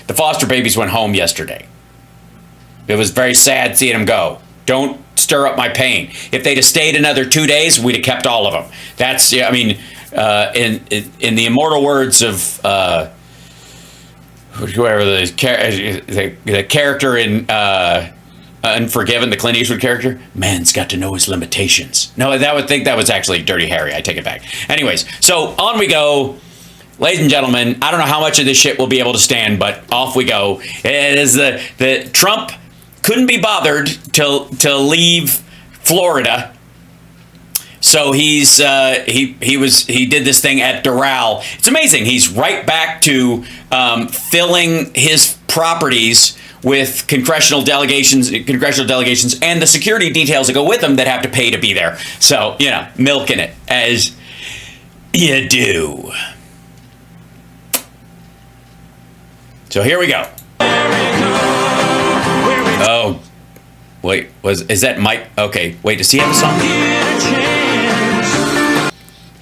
The foster babies went home yesterday. It was very sad seeing them go. Don't stir up my pain. If they'd have stayed another 2 days, we'd have kept all of them. That's, I mean, in the immortal words of whoever the character in Unforgiven, the Clint Eastwood character, man's got to know his limitations. No, that was actually Dirty Harry. I take it back. Anyways, so on we go. Ladies and gentlemen, I don't know how much of this shit we'll be able to stand, but off we go. It is the Trump couldn't be bothered to leave Florida. So he did this thing at Doral. It's amazing. He's right back to filling his properties with congressional delegations, and the security details that go with them that have to pay to be there. So, you know, milking it as you do. So here we go. Oh, wait, is that Mike? Okay, wait, does he have a song?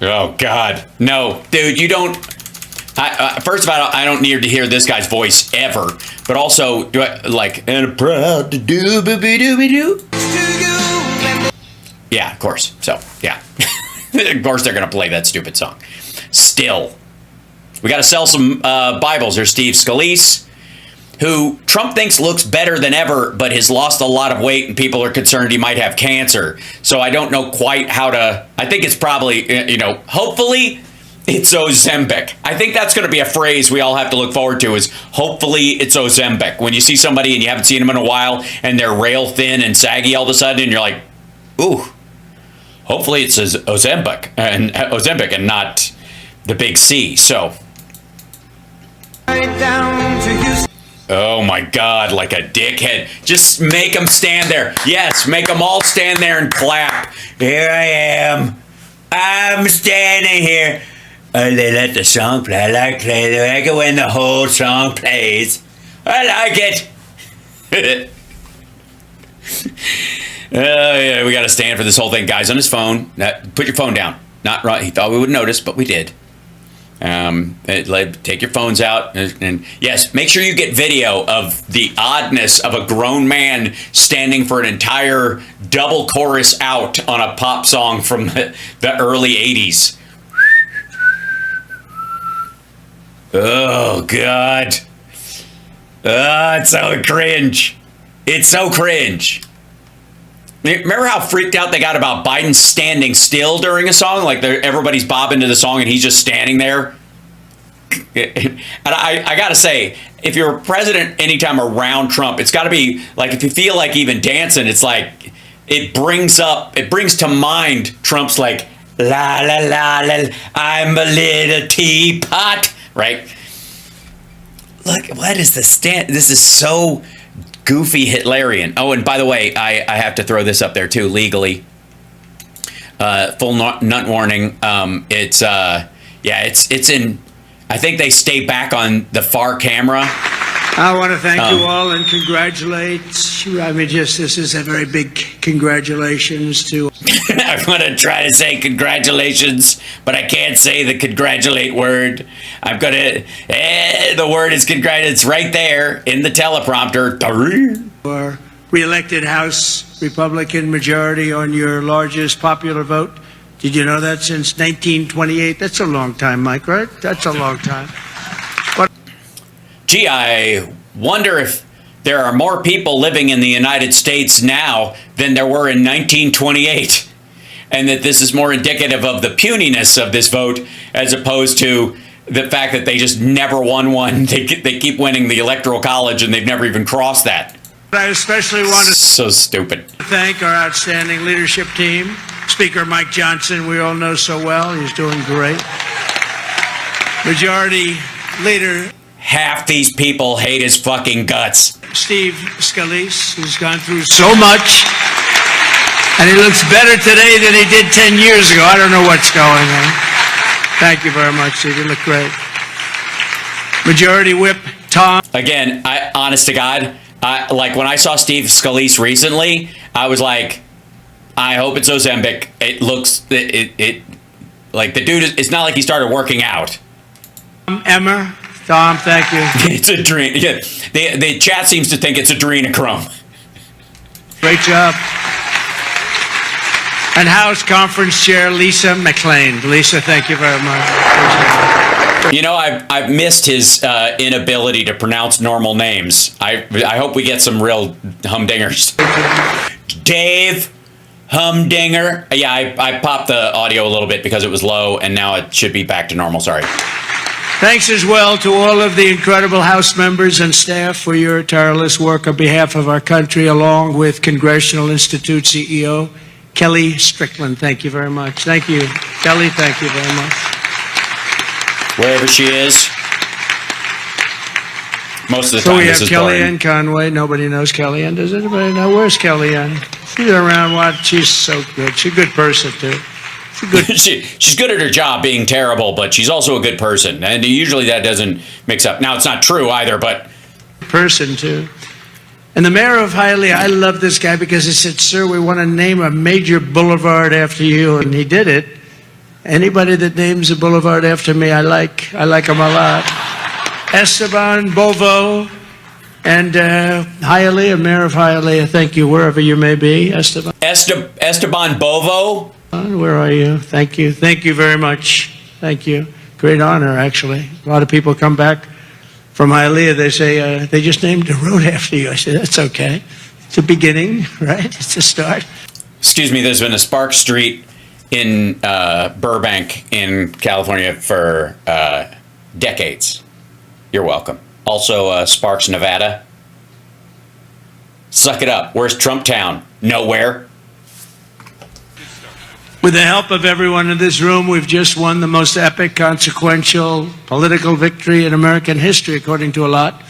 Oh, God. No, dude, you don't. First of all, I don't need to hear this guy's voice ever. But also, do I, like, and proud to do, doo. Yeah, of course. So, yeah. Of course they're going to play that stupid song. Still. We got to sell some Bibles. There's Steve Scalise, who Trump thinks looks better than ever, but has lost a lot of weight, and people are concerned he might have cancer. So I don't know quite how to. I think it's probably, you know, hopefully it's Ozempic. I think that's going to be a phrase we all have to look forward to, is hopefully it's Ozempic. When you see somebody and you haven't seen them in a while and they're rail thin and saggy all of a sudden, and you're like, ooh, hopefully it's Ozempic and not the big C. So. Oh my God, like a dickhead. Just make them stand there. Yes, make them all stand there and clap. Here I am. I'm standing here. They let the song play. I like it when the whole song plays. I like it. Yeah, we got to stand for this whole thing. Guys on his phone. Put your phone down. Not right. He thought we would notice, but we did. Take your phones out and yes, make sure you get video of the oddness of a grown man standing for an entire double chorus out on a pop song from the early 80s. Oh God. It's so cringe. It's so cringe. Remember how freaked out they got about Biden standing still during a song? Like everybody's bobbing to the song and he's just standing there. And I got to say, if you're a president anytime around Trump, it's got to be like, if you feel like even dancing, it's like it brings to mind Trump's like, la, la, la, la, I'm a little teapot, right? Look, what is the stand? This is so goofy Hitlerian. Oh, and by the way, I have to throw this up there too, legally. Full nut warning. It's in, I think they stay back on the far camera. I want to thank you all and congratulate. I mean, this is a very big congratulations to. I'm going to try to say congratulations, but I can't say the congratulate word. I'm going to, the word is congratulate. It's right there in the teleprompter. For re-elected House Republican majority on your largest popular vote. Did you know that since 1928? That's a long time, Mike, right? That's a long time. Gee, I wonder if there are more people living in the United States now than there were in 1928. And that this is more indicative of the puniness of this vote as opposed to the fact that they just never won one. They keep winning the Electoral College and they've never even crossed that. I especially want to so stupid. Thank our outstanding leadership team. Speaker Mike Johnson, we all know so well. He's doing great. Majority Leader. Half these people hate his fucking guts. Steve Scalise, who's gone through so much. And he looks better today than he did 10 years ago. I don't know what's going on. Thank you very much, Steve. You look great. Majority Whip Tom. Again, honest to God, like when I saw Steve Scalise recently, I was like, I hope it's Ozempic. It looks, it like the dude, it's not like he started working out. Emmer Tom, thank you. It's adrenochrome. Yeah, the chat seems to think it's adrenochrome. Great job. And House Conference Chair Lisa McLean. Lisa, thank you very much. You know, I've missed his inability to pronounce normal names. I hope we get some real humdingers. Dave Humdinger. Yeah, I popped the audio a little bit because it was low, and now it should be back to normal. Sorry. Thanks as well to all of the incredible House members and staff for your tireless work on behalf of our country, along with Congressional Institute CEO Kelly Strickland. Thank you very much. Thank you. Kelly, thank you very much. Wherever she is. Most of the So time we this have is Kellyanne Conway. Nobody knows Kellyanne. Does anybody know? Where's Kellyanne? She's around. What? She's so good. She's a good person, too. She's good at her job being terrible, but she's also a good person. And usually that doesn't mix up. Now, it's not true either, but... Person, too. And the mayor of Hialeah, I love this guy because he said, sir, we want to name a major boulevard after you. And he did it. Anybody that names a boulevard after me, I like him a lot. Esteban Bovo and Hialeah, mayor of Hialeah, thank you, wherever you may be. Esteban Bovo? Where are you? Thank you. Thank you very much. Thank you. Great honor, actually. A lot of people come back from Hialeah. They say, they just named a road after you. I say, that's okay. It's a beginning, right? It's a start. Excuse me, there's been a Spark Street in Burbank in California for decades. You're welcome. Also, Sparks, Nevada. Suck it up. Where's Trump Town? Nowhere. With the help of everyone in this room, we've just won the most epic, consequential political victory in American history, according to a lot.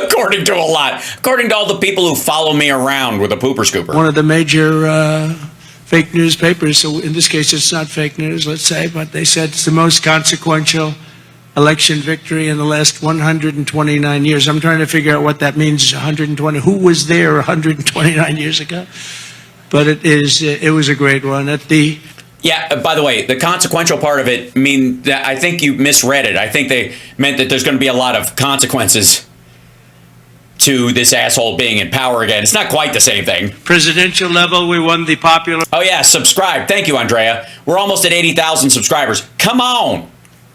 According to a lot. According to all the people who follow me around with a pooper scooper. One of the major fake newspapers, so in this case it's not fake news, let's say, but they said it's the most consequential election victory in the last 129 years. I'm trying to figure out what that means, 120. Who was there 129 years ago? But it was a great one. Yeah, by the way, the consequential part of it, I think you misread it. I think they meant that there's going to be a lot of consequences to this asshole being in power again. It's not quite the same thing. Presidential level, we won the popular... Oh yeah, subscribe. Thank you, Andrea. We're almost at 80,000 subscribers. Come on.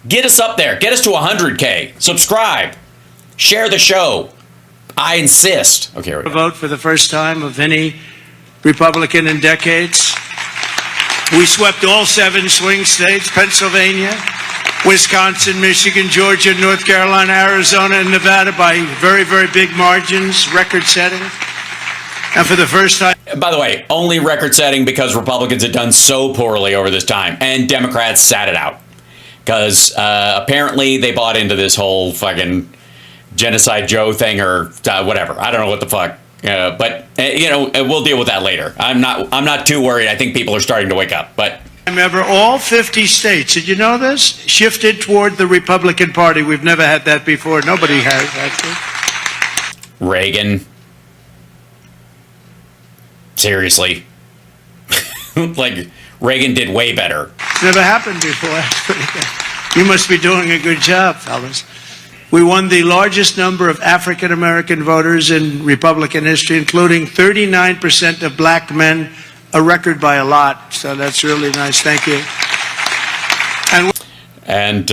Get us up there. Get us to 100K. Subscribe. Share the show. I insist. Okay, here we go. Vote for the first time of any Republican in decades. We swept all 7 swing states, Pennsylvania, Wisconsin, Michigan, Georgia, North Carolina, Arizona, and Nevada by very, very big margins, record-setting. And for the first time... By the way, only record-setting because Republicans had done so poorly over this time, and Democrats sat it out. Because apparently they bought into this whole fucking Genocide Joe thing or whatever. I don't know what the fuck. But we'll deal with that later. I'm not too worried. I think people are starting to wake up. But remember, all 50 states, did you know this? Shifted toward the Republican Party. We've never had that before. Nobody has, actually. Reagan. Seriously. Like, Reagan did way better. It's never happened before. You must be doing a good job, fellas. We won the largest number of African American voters in Republican history, including 39% of black men, a record by a lot. So that's really nice. Thank you. And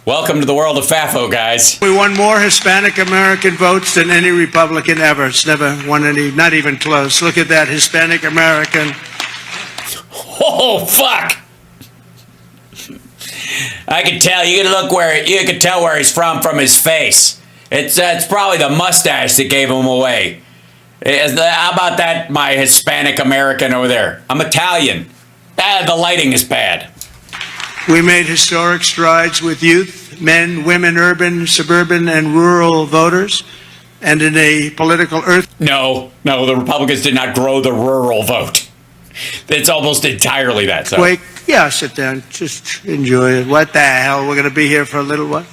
welcome to the world of FAFO, guys. We won more Hispanic American votes than any Republican ever. It's never won any, not even close. Look at that, Hispanic American. Oh, fuck. I can tell. You can tell where he's from his face. It's probably the mustache that gave him away. How about that, my Hispanic American over there? I'm Italian. The lighting is bad. We made historic strides with youth, men, women, urban, suburban, and rural voters, and in a political No, the Republicans did not grow the rural vote. It's almost entirely that. So. Wait, yeah, sit down. Just enjoy it. What the hell? We're going to be here for a little while.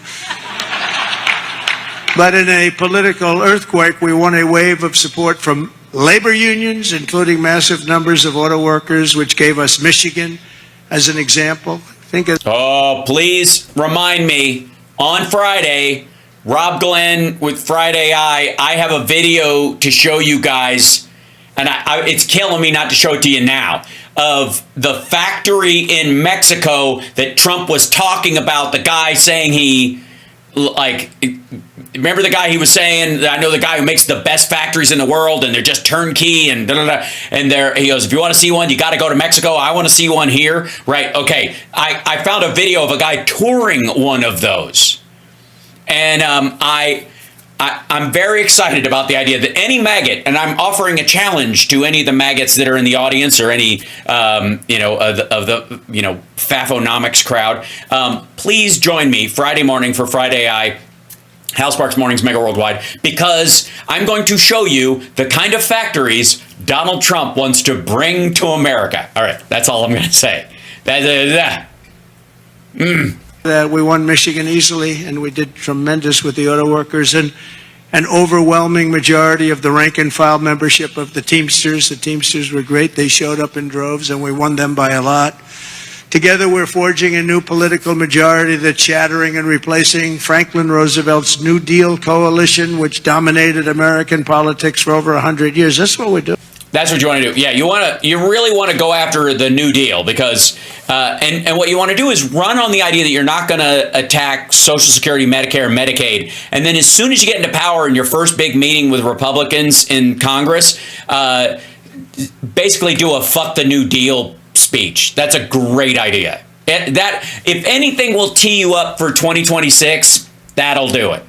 But in a political earthquake, we won a wave of support from labor unions, including massive numbers of auto workers, which gave us Michigan as an example. Oh, please remind me on Friday, Rob Glenn with Friday I have a video to show you guys, and it's killing me not to show it to you now, of the factory in Mexico that Trump was talking about, the guy saying remember the guy he was saying, I know the guy who makes the best factories in the world and they're just turnkey and da-da-da. And he goes, if you want to see one, you got to go to Mexico. I want to see one here. Right. Okay. I found a video of a guy touring one of those. And I'm very excited about the idea that any maggot, and I'm offering a challenge to any of the maggots that are in the audience or any, of the Fafonomics crowd, please join me Friday morning for Friday Eye, Hal Sparks Mornings Mega Worldwide, because I'm going to show you the kind of factories Donald Trump wants to bring to America. All right, that's all I'm going to say. We won Michigan easily, and we did tremendous with the auto workers, and an overwhelming majority of the rank and file membership of the Teamsters. The Teamsters were great. They showed up in droves, and we won them by a lot. Together, we're forging a new political majority that's shattering and replacing Franklin Roosevelt's New Deal coalition, which dominated American politics for over 100 years. That's what we're doing. That's what you want to do. Yeah, you really want to go after the New Deal because, and what you want to do is run on the idea that you're not going to attack Social Security, Medicare, and Medicaid. And then as soon as you get into power in your first big meeting with Republicans in Congress, basically do a fuck the New Deal speech. That's a great idea. That, if anything will tee you up for 2026, that'll do it.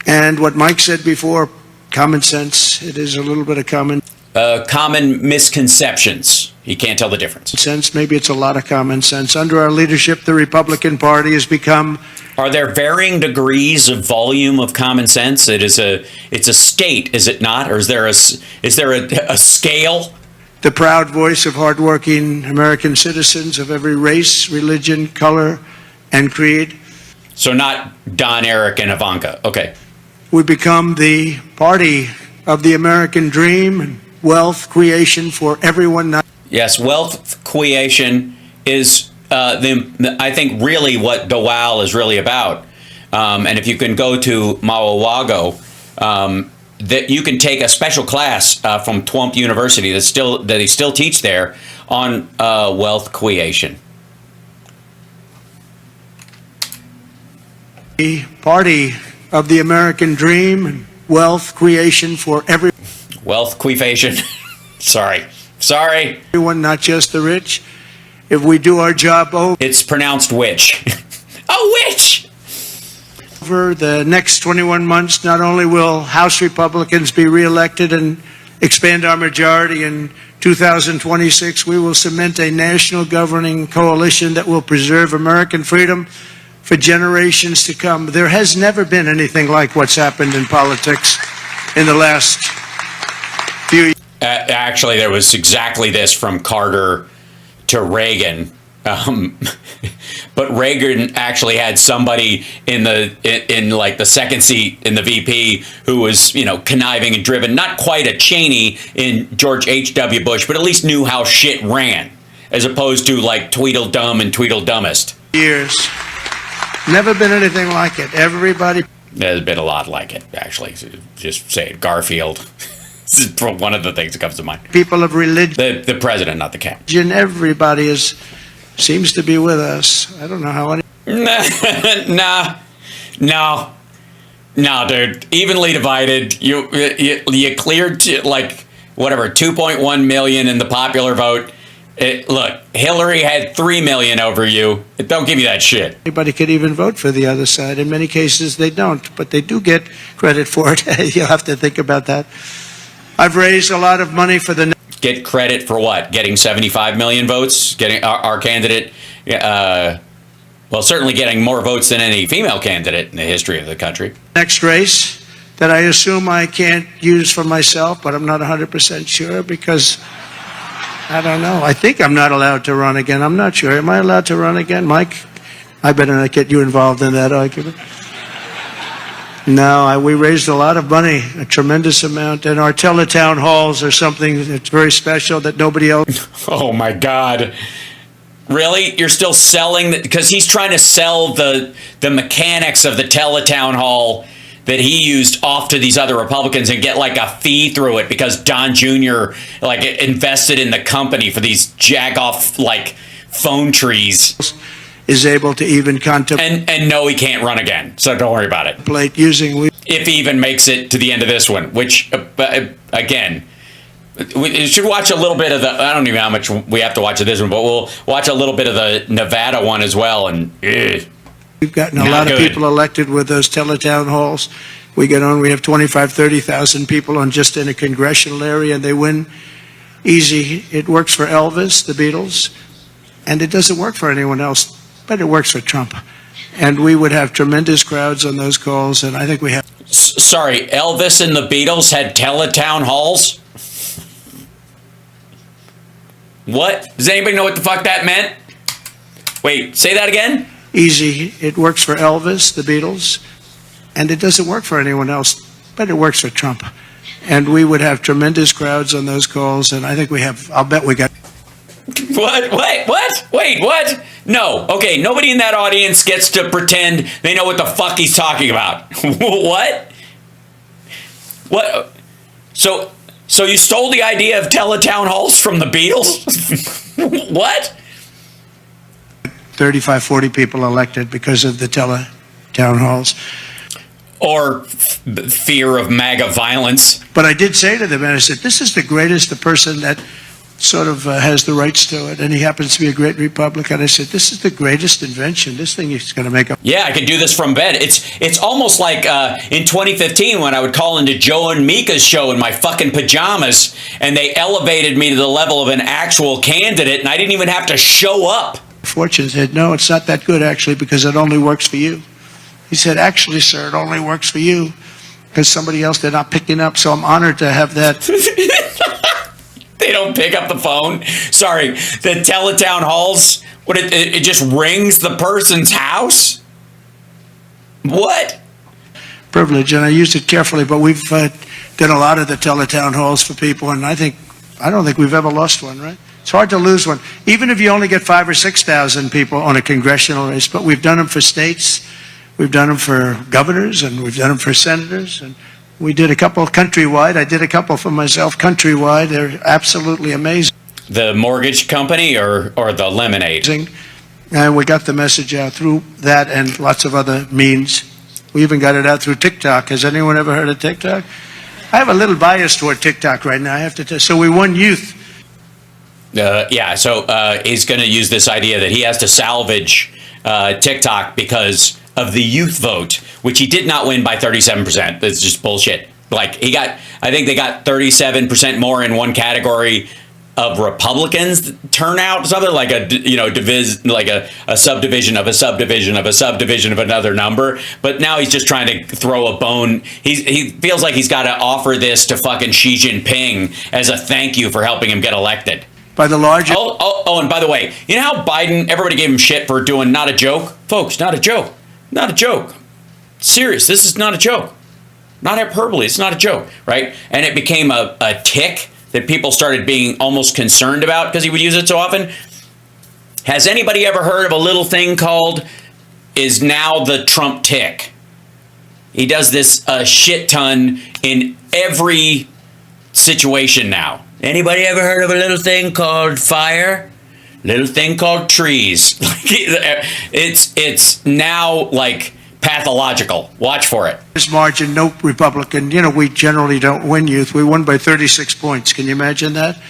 And what Mike said before, common sense. It is a little bit of common misconceptions. You can't tell the difference. Sense. Maybe it's a lot of common sense. Under our leadership, the Republican Party has become. Are there varying degrees of volume of common sense? It's a state, is it not? Or is there a scale? The proud voice of hardworking American citizens of every race, religion, color, and creed. So not Don, Eric, and Ivanka. Okay. We become the party of the American dream and wealth creation for everyone. Yes, wealth creation is, I think, really what DOAL is really about. And if you can go to Mawawago, that you can take a special class from Twump University that they still teach there on wealth creation. The party of the American dream and wealth creation for every. Wealth creation. Sorry, everyone, not just the rich. If we do our job over. It's pronounced witch. A witch. Over the next 21 months, not only will House Republicans be reelected and expand our majority in 2026, we will cement a national governing coalition that will preserve American freedom for generations to come. There has never been anything like what's happened in politics in the last few years. Actually, there was exactly this from Carter to Reagan. But Reagan actually had somebody in the second seat in the VP who was, conniving and driven, not quite a Cheney in George H.W. Bush, but at least knew how shit ran, as opposed to like Tweedledum and Tweedledumbest. Years. Never been anything like it. Everybody. There's been a lot like it, actually. Just say it. Garfield. This is one of the things that comes to mind. People of religion. The president, not the cat. Everybody seems to be with us. I don't know how. No, dude. Evenly divided. You cleared 2.1 million in the popular vote. Look, Hillary had 3 million over you. Don't give you that shit. Anybody could even vote for the other side. In many cases, they don't, but they do get credit for it. You'll have to think about that. I've raised a lot of money for the. Get credit for what? Getting 75 million votes? Getting our candidate? Certainly getting more votes than any female candidate in the history of the country. Next race that I assume I can't use for myself, but I'm not 100% sure because. I don't know. I think I'm not allowed to run again. I'm not sure. Am I allowed to run again? Mike, I better not get you involved in that argument. No, we raised a lot of money, a tremendous amount, and our Teletown halls are something that's very special that nobody else. Oh, my God. Really? You're still selling because he's trying to sell the mechanics of the Teletown hall that he used off to these other Republicans and get like a fee through it because Don Jr. like invested in the company for these jagoff like phone trees. Is able to even contemplate. And no, he can't run again. So don't worry about it. Using if he even makes it to the end of this one, which again. We should watch a little bit of the. I don't even know how much we have to watch of this one, but we'll watch a little bit of the Nevada one as well. And we've gotten a lot of people elected with those Teletown halls. We get on. We have 25, 30,000 people on just in a congressional area, and they win easy. It works for Elvis, the Beatles, and it doesn't work for anyone else, but it works for Trump. And we would have tremendous crowds on those calls, and I think we have. Sorry, Elvis and the Beatles had Teletown halls. What? Does anybody know what the fuck that meant? Wait, say that again? Easy. It works for Elvis, the Beatles, and it doesn't work for anyone else, but it works for Trump. And we would have tremendous crowds on those calls, and I think we have, I'll bet we got... What? Wait, what? No. Okay, nobody in that audience gets to pretend they know what the fuck he's talking about. What? What? So you stole the idea of Teletown halls from the Beatles? What? 35, 40 people elected because of the Teletown halls. Or fear of MAGA violence. But I did say to them, and I said, this is the greatest, the person that sort of has the rights to it, and he happens to be a great Republican. I said, this is the greatest invention. This thing is going to make a... Yeah, I could do this from bed. It's almost like in 2015 when I would call into Joe and Mika's show in my fucking pajamas, and they elevated me to the level of an actual candidate, and I didn't even have to show up. Fortune said, no, it's not that good, actually, because it only works for you. He said, actually, sir, it only works for you because somebody else, they're not picking up, so I'm honored to have that... They don't pick up the phone. Sorry, the Teletown halls, what it just rings the person's house? What? Privilege, and I used it carefully, but we've done a lot of the Teletown halls for people, and I don't think we've ever lost one, right? It's hard to lose one, even if you only get 5,000 or 6,000 people on a congressional race, but we've done them for states, we've done them for governors, and we've done them for senators, and we did a couple countrywide. I did a couple for myself countrywide. They're absolutely amazing. The mortgage company or the lemonade? And we got the message out through that and lots of other means. We even got it out through TikTok. Has anyone ever heard of TikTok? I have a little bias toward TikTok right now, I have to tell you. So we won youth. Yeah, so he's going to use this idea that he has to salvage TikTok because of the youth vote, which he did not win by 37%. That's just bullshit. Like I think they got 37% more in one category of Republicans turnout, something like a a subdivision of a subdivision of a subdivision of another number. But now he's just trying to throw a bone. He feels like he's got to offer this to fucking Xi Jinping as a thank you for helping him get elected. By the largest. Oh, and by the way, you know how Biden, everybody gave him shit for doing not a joke? Folks, not a joke. Not a joke. Serious. This is not a joke. Not hyperbole. It's not a joke, right? And it became a tick that people started being almost concerned about because he would use it so often. Has anybody ever heard of a little thing called is now the Trump tick? He does this a shit ton in every situation now. Anybody ever heard of a little thing called fire? Little thing called trees. It's now like pathological. Watch for it. This margin, no Republican. We generally don't win youth. We won by 36 points. Can you imagine that?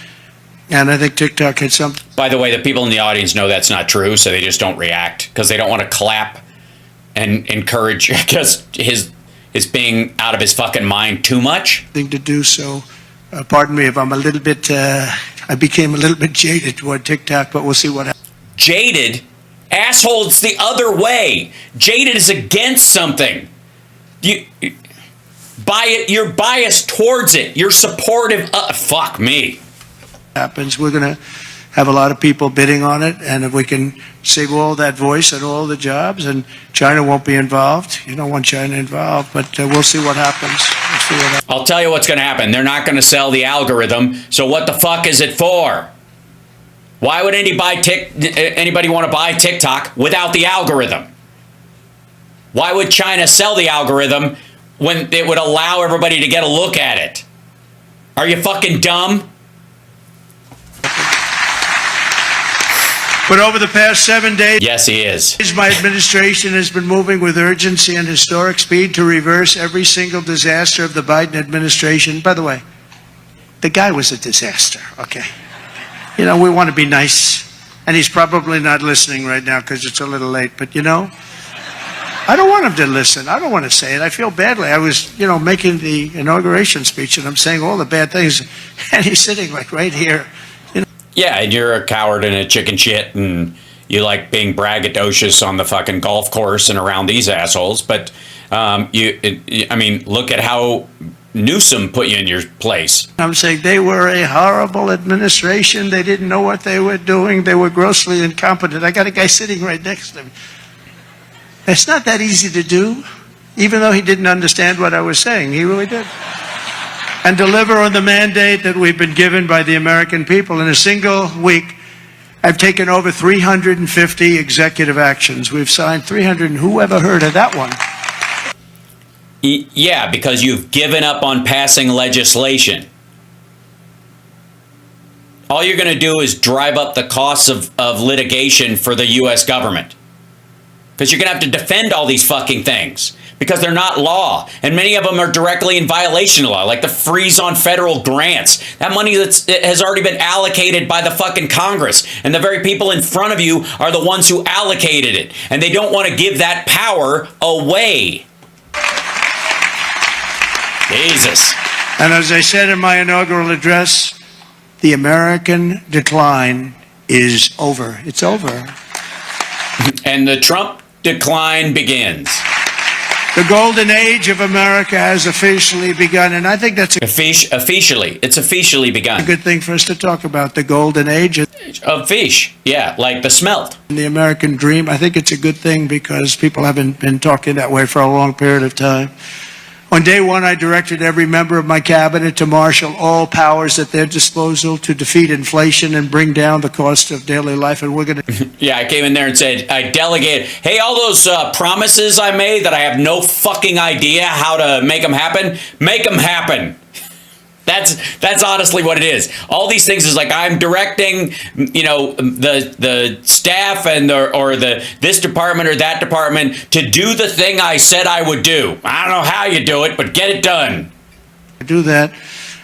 And I think TikTok had something. By the way, the people in the audience know that's not true, so they just don't react because they don't want to clap and encourage because his being out of his fucking mind too much. Thing to do so. Pardon me if I'm a little bit. I became a little bit jaded toward TikTok, but we'll see what happens. Jaded? Asshole, it's the other way. Jaded is against something. You're biased towards it. You're supportive. Fuck me. Happens. We're going to have a lot of people bidding on it, and if we can save all that voice and all the jobs, and China won't be involved. You don't want China involved, but we'll see what happens. I'll tell you what's going to happen. They're not going to sell the algorithm, so what the fuck is it for? Why would anybody want to buy TikTok without the algorithm? Why would China sell the algorithm when it would allow everybody to get a look at it? Are you fucking dumb? But over the past 7 days, Yes, he is. my administration has been moving with urgency and historic speed to reverse every single disaster of the Biden administration. By the way, the guy was a disaster, okay? You know, we want to be nice, and he's probably not listening right now because it's a little late, but you know, I don't want him to listen. I don't want to say it. I feel badly. I was, you know, making the inauguration speech, and I'm saying all the bad things, and he's sitting like right here. Yeah, and you're a coward and a chicken shit, and you like being braggadocious on the fucking golf course and around these assholes. But I mean, look at how Newsom put you in your place. I'm saying they were a horrible administration. They didn't know what they were doing. They were grossly incompetent. I got a guy sitting right next to me. It's not that easy to do, even though he didn't understand what I was saying. He really did. And deliver on the mandate that we've been given by the American people. In a single week, I've taken over 350 executive actions. We've signed 300, and who ever heard of that one? Yeah, because you've given up on passing legislation. All you're going to do is drive up the costs of litigation for the U.S. government. Because you're going to have to defend all these fucking things. Because they're not law. And many of them are directly in violation of law. Like the freeze on federal grants. That money has already been allocated by the fucking Congress. And the very people in front of you are the ones who allocated it. And they don't want to give that power away. Jesus. And as I said in my inaugural address, the American decline is over. It's over. And the Trump decline begins. The golden age of America has officially begun, and I think that's Officially. It's officially begun. a good thing for us to talk about, the golden age Of fish. Yeah, like the smelt. and the American dream. I think it's a good thing because people haven't been talking that way for a long period of time. On day one, I directed every member of my cabinet to marshal all powers at their disposal to defeat inflation and bring down the cost of daily life. And we're going to... Yeah, I came in there and said, I delegated, hey, all those promises I made that I have no fucking idea how to make them happen, make them happen. That's honestly what it is. All these things is like I'm directing, you know, the staff and this department or that department to do the thing I said I would do. I don't know how you do it, but get it done. do that.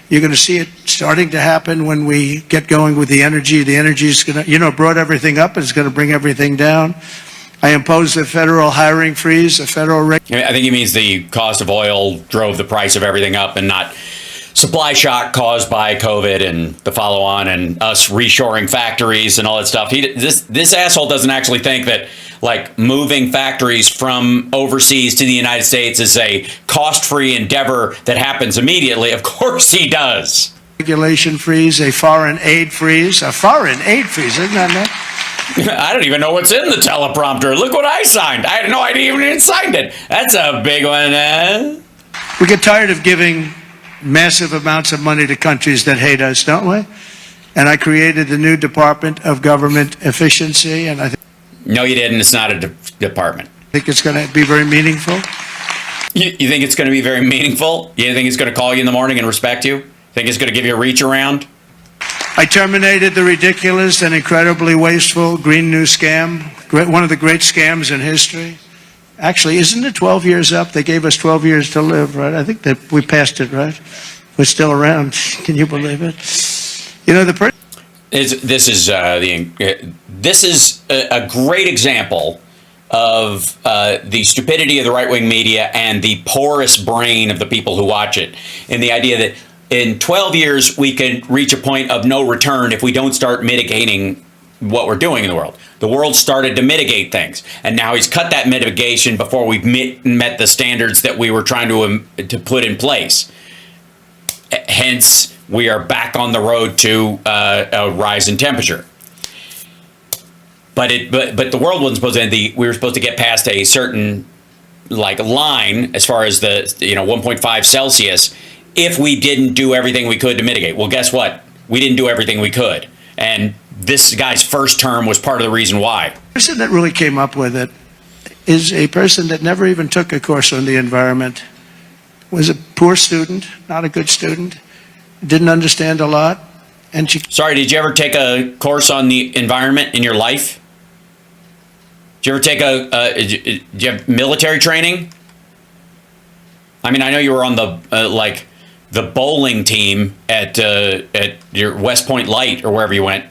You're going to see it starting to happen when we get going with the energy. The energy is going to, you know, brought everything up. It's going to bring everything down. I imposed a federal hiring freeze, a federal... I think he means the cost of oil drove the price of everything up and not supply shock caused by COVID and the follow-on and us reshoring factories and all that stuff. This asshole doesn't actually think that like moving factories from overseas to the United States is a cost-free endeavor that happens immediately. Of course he does. Regulation freeze, a foreign aid freeze. A foreign aid freeze, isn't that nice? I don't even know what's in the teleprompter. Look what I signed. I had no idea even signed it. That's a big one. We get tired of giving massive amounts of money to countries that hate us, don't we? And I created the new Department of Government Efficiency, and I think... No, you didn't. It's not a department. I think it's going to be very meaningful. You think it's going to be very meaningful? You think it's going to call you in the morning and respect you? Think it's going to give you a reach around? I terminated the ridiculous and incredibly wasteful Green New Scam, one of the great scams in history. Actually, isn't it 12 years up? They gave us 12 years to live, right? I think that we passed it, right? We're still around. Can you believe it? You know, This is a great example of the stupidity of the right-wing media and the porous brain of the people who watch it, and the idea that in 12 years we can reach a point of no return if we don't start mitigating what we're doing in the world. The world started to mitigate things, and now he's cut that mitigation before we've met the standards that we were trying to put in place. Hence, we are back on the road to a rise in temperature. But the world wasn't supposed to end. We were supposed to get past a certain like line as far as the 1.5 Celsius if we didn't do everything we could to mitigate. Well, guess what? We didn't do everything we could, and this guy's first term was part of the reason why. The person that really came up with it is a person that never even took a course on the environment, was a poor student, not a good student, didn't understand a lot. And she... Sorry, did you ever take a course on the environment in your life? Did you ever take did you have military training? I mean, I know you were on the, the bowling team at your West Point Light or wherever you went.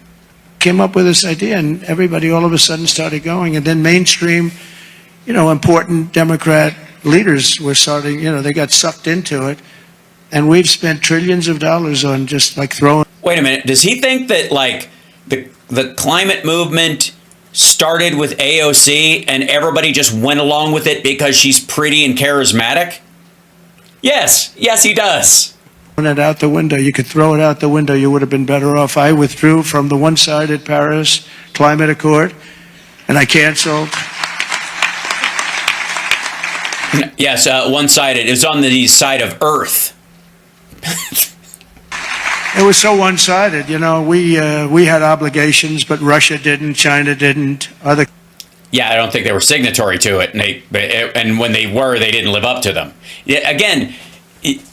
Came up with this idea, and everybody all of a sudden started going. And then mainstream, important Democrat leaders were starting, they got sucked into it. And we've spent trillions of dollars on just throwing. Wait a minute. Does he think that the climate movement started with AOC and everybody just went along with it because she's pretty and charismatic? Yes, he does. It out the window. You could throw it out the window. You would have been better off. I withdrew from the one-sided Paris Climate Accord, and I canceled. Yes, one-sided. It was on the side of Earth. It was so one-sided. We had obligations, but Russia didn't, China didn't, other. Yeah, I don't think they were signatory to it, and when they were, they didn't live up to them. Again,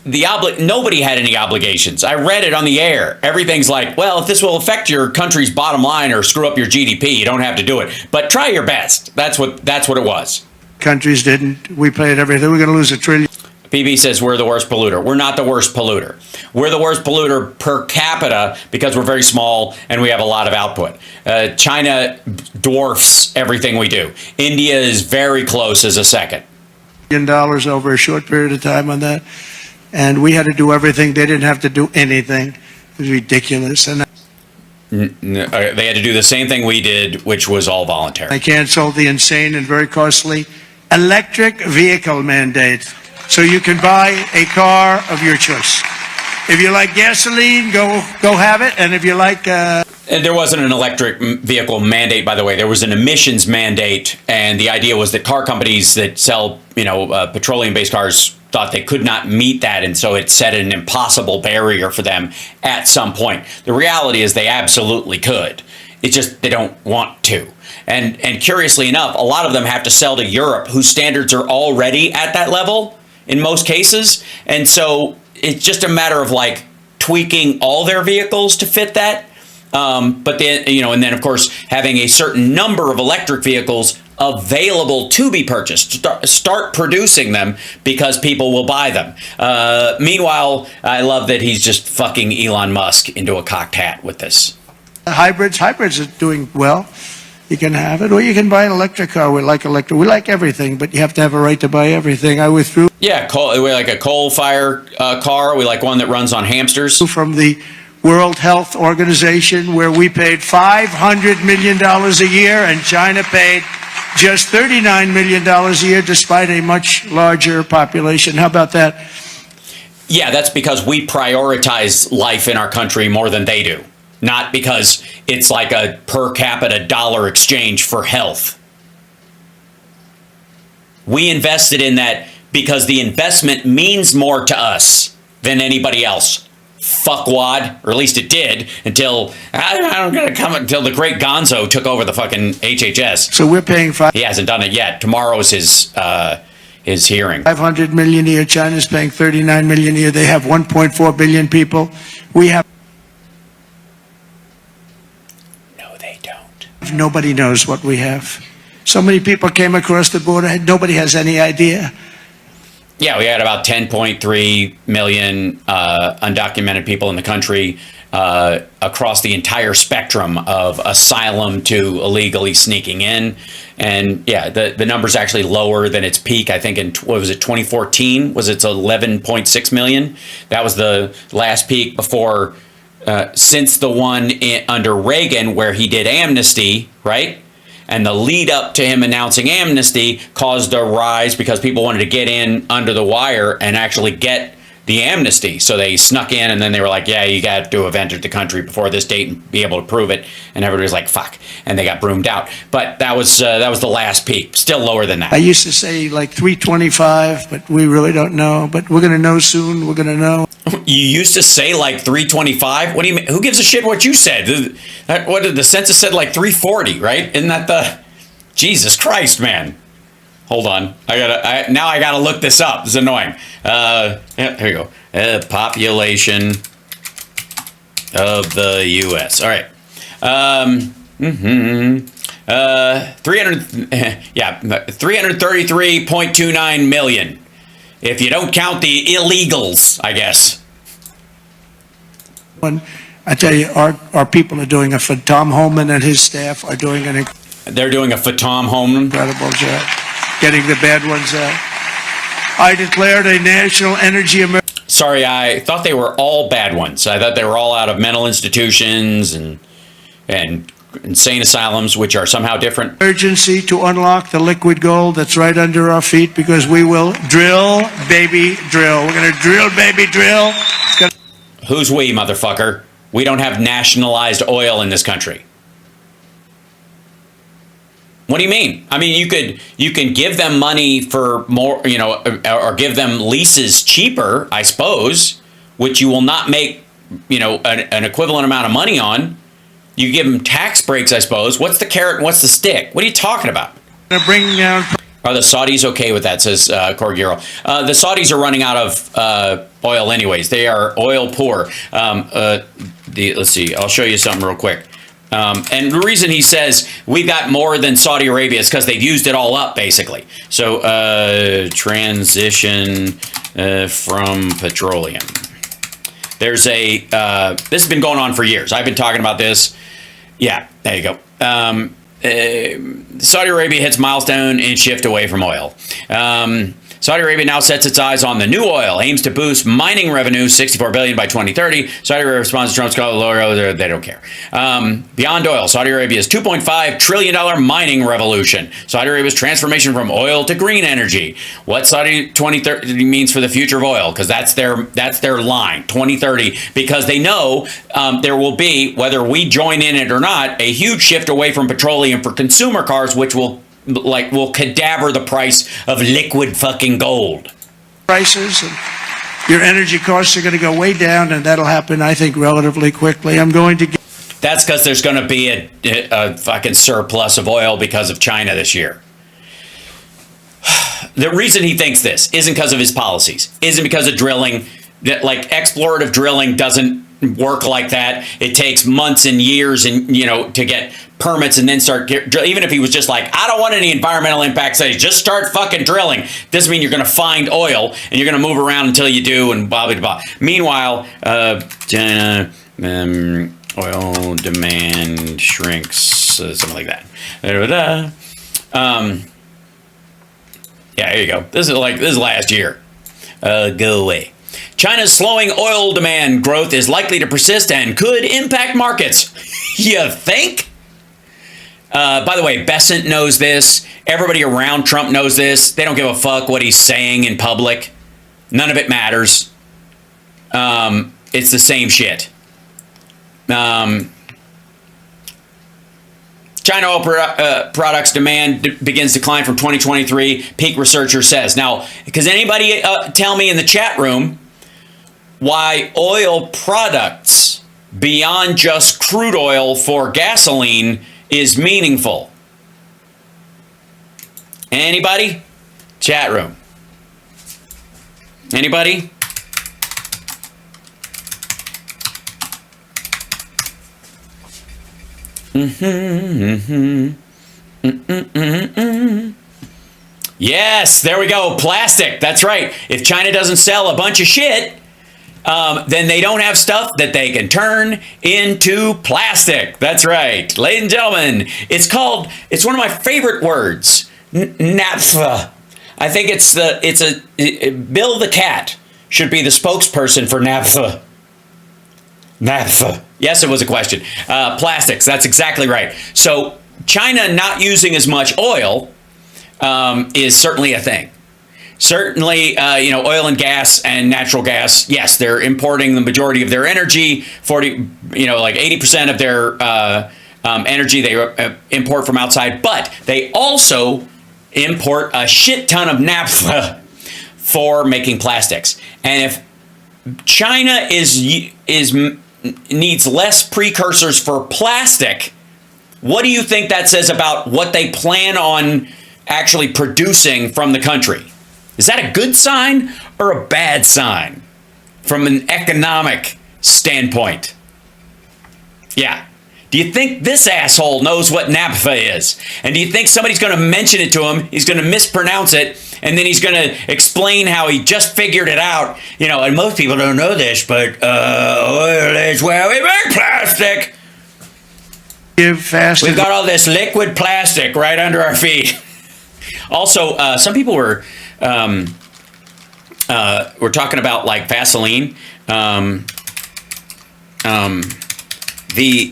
nobody had any obligations. I read it on the air. Everything's like, well, if this will affect your country's bottom line or screw up your GDP, you don't have to do it. But try your best. That's what it was. Countries didn't. We paid everything. We're going to lose $1 trillion. PB says we're the worst polluter. We're not the worst polluter. We're the worst polluter per capita because we're very small and we have a lot of output. China dwarfs everything we do. India is very close as a second. $1 billion over a short period of time on that. And we had to do everything. They didn't have to do anything. It was ridiculous. And they had to do the same thing we did, which was all voluntary. I canceled the insane and very costly electric vehicle mandate. So you can buy a car of your choice. If you like gasoline, go have it. And if you like... And there wasn't an electric vehicle mandate, by the way. There was an emissions mandate. And the idea was that car companies that sell, petroleum-based cars thought they could not meet that. And so it set an impossible barrier for them at some point. The reality is they absolutely could. It's just they don't want to. And curiously enough, a lot of them have to sell to Europe, whose standards are already at that level in most cases. And so it's just a matter of tweaking all their vehicles to fit that. But then, and then of course, having a certain number of electric vehicles available to be purchased, start producing them because people will buy them. Meanwhile, I love that he's just fucking Elon Musk into a cocked hat with this. Hybrids are doing well. You can have it, or you can buy an electric car. We like electric. We like everything, but you have to have a right to buy everything. I withdrew. Yeah, we like a coal-fired car. We like one that runs on hamsters. From the World Health Organization, where we paid $500 million a year, and China paid just $39 million a year, despite a much larger population. How about that? Yeah, that's because we prioritize life in our country more than they do. Not because it's like a per capita dollar exchange for health. We invested in that because the investment means more to us than anybody else. Fuckwad, or at least it did until until the great Gonzo took over the fucking HHS. So we're paying He hasn't done it yet. Tomorrow's his hearing. $500 million a year. China's paying $39 million a year. They have 1.4 billion people. We have. Nobody knows what we have. So many people came across the border. Nobody has any idea. Yeah, we had about 10.3 million undocumented people in the country across the entire spectrum of asylum to illegally sneaking in. And yeah, the number's actually lower than its peak. I think in, 2014 was its 11.6 million. That was the last peak before... since the one under Reagan where he did amnesty, right? And the lead up to him announcing amnesty caused a rise because people wanted to get in under the wire and actually get the amnesty. So they snuck in and then they were like, yeah, you got to have entered the country before this date and be able to prove it. And everybody was like, fuck. And they got broomed out. But that was the last peak. Still lower than that. I used to say 325, but we really don't know. But we're going to know soon. We're going to know. You used to say like 325. What do you mean? Who gives a shit what you said? What did the census said like 340, right? Isn't that the Jesus Christ, man? Hold on. Now I gotta look this up. This is annoying. Yeah, here you go. Population of the U.S. All right. 333.29 million. If you don't count the illegals, I guess. I tell you, our people are doing a Tom Homan and his staff are doing an They're doing a Tom Homan. Incredible job getting the bad ones out. I declared a national energy emergency. Sorry, I thought they were all bad ones. I thought they were all out of mental institutions and insane asylums, which are somehow different. Urgency to unlock the liquid gold that's right under our feet, because we will drill, baby, drill. We're going to drill, baby, drill. Who's we, motherfucker? We don't have nationalized oil in this country. What do you mean? I mean, you can give them money for more, or give them leases cheaper, I suppose, which you will not make, an equivalent amount of money on. You give them tax breaks, I suppose. What's the carrot and what's the stick? What are you talking about? Bring down. Are the Saudis okay with that, says Corgiro. The Saudis are running out of oil anyways. They are oil poor. Let's see. I'll show you something real quick. And the reason he says we got more than Saudi Arabia is because they've used it all up, basically. So transition from petroleum. There's this has been going on for years. I've been talking about this. Yeah, there you go. Saudi Arabia hits milestone in shift away from oil. Saudi Arabia now sets its eyes on the new oil, aims to boost mining revenue, $64 billion by 2030. Saudi Arabia responds to Trump's call to lower oil. They don't care. Beyond oil, Saudi Arabia's $2.5 trillion mining revolution. Saudi Arabia's transformation from oil to green energy. What Saudi 2030 means for the future of oil, because that's their line, 2030, because they know there will be, whether we join in it or not, a huge shift away from petroleum for consumer cars, which will cadaver the price of liquid fucking gold. Prices and your energy costs are going to go way down, and that'll happen, I think, relatively quickly. I'm going to get. That's because there's going to be a fucking surplus of oil because of China this year. The reason he thinks this isn't because of his policies, isn't because of drilling. That explorative drilling doesn't work like that. It takes months and years and to get permits and then even if he was just like, I don't want any environmental impact studies, just start fucking drilling. Doesn't mean you're going to find oil and you're going to move around until you do and blah, blah, blah. Meanwhile, China, oil demand shrinks, something like that. Yeah, here you go. This is last year. Go away. China's slowing oil demand growth is likely to persist and could impact markets. You think? By the way, Besant knows this. Everybody around Trump knows this. They don't give a fuck what he's saying in public. None of it matters. It's the same shit. China oil products demand begins decline from 2023, Peak Researcher says. Now, does anybody tell me in the chat room why oil products beyond just crude oil for gasoline is meaningful? Anybody? Chat room. Anybody? Yes, there we go. Plastic. That's right. If China doesn't sell a bunch of shit, then they don't have stuff that they can turn into plastic. That's right. Ladies and gentlemen, it's one of my favorite words, naphtha. I think Bill the cat should be the spokesperson for naphtha. Naphtha. Yes, it was a question. Plastics. That's exactly right. So China not using as much oil is certainly a thing. Certainly, oil and gas and natural gas, yes, they're importing the majority of their energy, 80% of their energy they import from outside, but they also import a shit ton of naphtha for making plastics. And if China needs less precursors for plastic. What do you think that says about what they plan on actually producing from the country? Is that a good sign or a bad sign from an economic standpoint? Yeah. Do you think this asshole knows what naphtha is? And do you think somebody's going to mention it to him, he's going to mispronounce it, and then he's going to explain how he just figured it out? You know, and most people don't know this, but oil is where we make plastic. We've got all this liquid plastic right under our feet. Also, some people were talking about like Vaseline.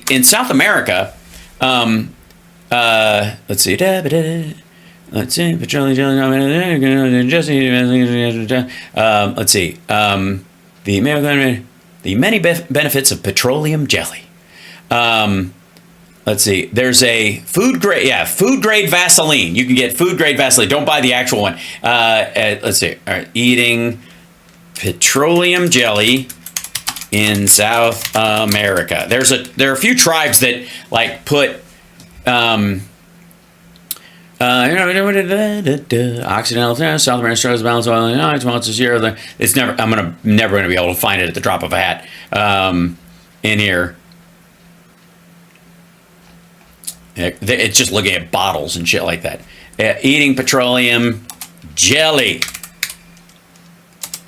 In South America, let's see, let's see, the many benefits of petroleum jelly. Let's see. There's a food grade Vaseline. You can get food grade Vaseline. Don't buy the actual one. Let's see. All right, eating petroleum jelly in South America. There are a few tribes that like put Occidental South America struggles balance oil. It's never. I'm never gonna be able to find it at the drop of a hat in here. It's just looking at bottles and shit like that. Eating petroleum jelly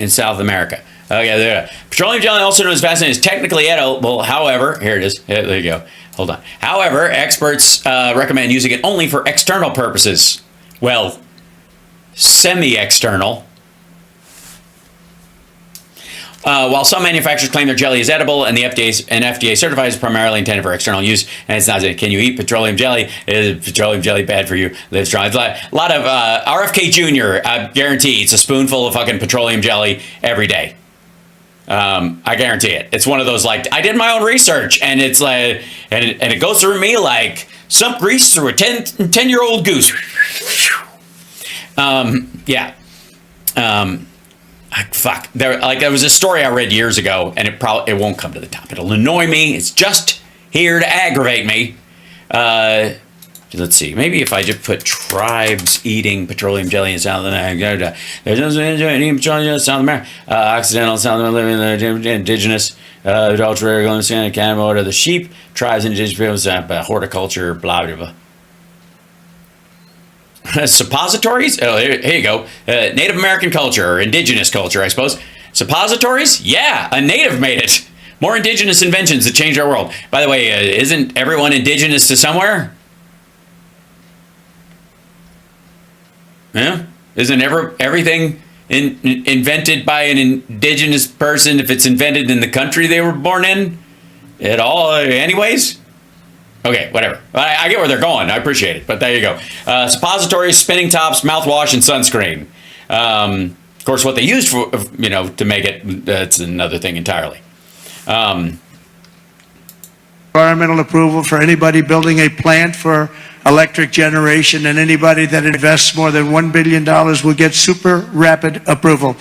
in South America. Okay, there. Petroleum jelly, also known as Vaseline, is technically edible. However, here it is. There you go. Hold on. However, experts recommend using it only for external purposes. Well, semi-external. While some manufacturers claim their jelly is edible and the FDA certifies it's primarily intended for external use, and it's not. Can you eat petroleum jelly? Is petroleum jelly bad for you? Live strong. It's a lot of RFK Jr. I guarantee it's a spoonful of fucking petroleum jelly every day. I guarantee it. It's one of those like I did my own research, and it's like and it goes through me like some grease through a 10-year-old goose. Yeah. Fuck. There was a story I read years ago, and it won't come to the top. It'll annoy me. It's just here to aggravate me. Let's see. Maybe if I just put tribes eating petroleum jelly in South America. There's no eating petroleum jelly in South America. Occidental South America, indigenous, ultra Canal, the sheep tribes, indigenous peoples, horticulture, blah blah blah. Suppositories? Oh, here you go. Native American culture, or indigenous culture, I suppose. Suppositories? Yeah, a native made it. More indigenous inventions that changed our world. By the way, isn't everyone indigenous to somewhere? Yeah? Isn't everything invented by an indigenous person if it's invented in the country they were born in? At all, anyways? Okay, whatever. I get where they're going. I appreciate it, but there you go. Suppositories, spinning tops, mouthwash, and sunscreen. Of course, what they used for, to make it, that's another thing entirely. Environmental approval for anybody building a plant for electric generation, and anybody that invests more than $1 billion will get super rapid approval.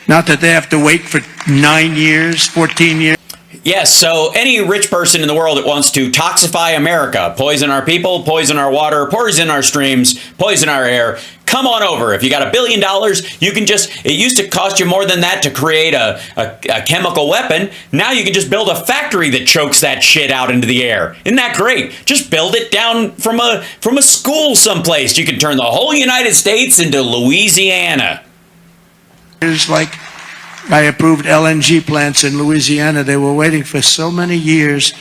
Not that they have to wait for 9 years, 14 years. Yes, so any rich person in the world that wants to toxify America, poison our people, poison our water, poison our streams, poison our air, come on over. If you got $1 billion, you can it used to cost you more than that to create a chemical weapon. Now you can just build a factory that chokes that shit out into the air. Isn't that great? Just build it down from a school someplace. You can turn the whole United States into Louisiana. It's like I approved LNG plants in Louisiana. They were waiting for so many years.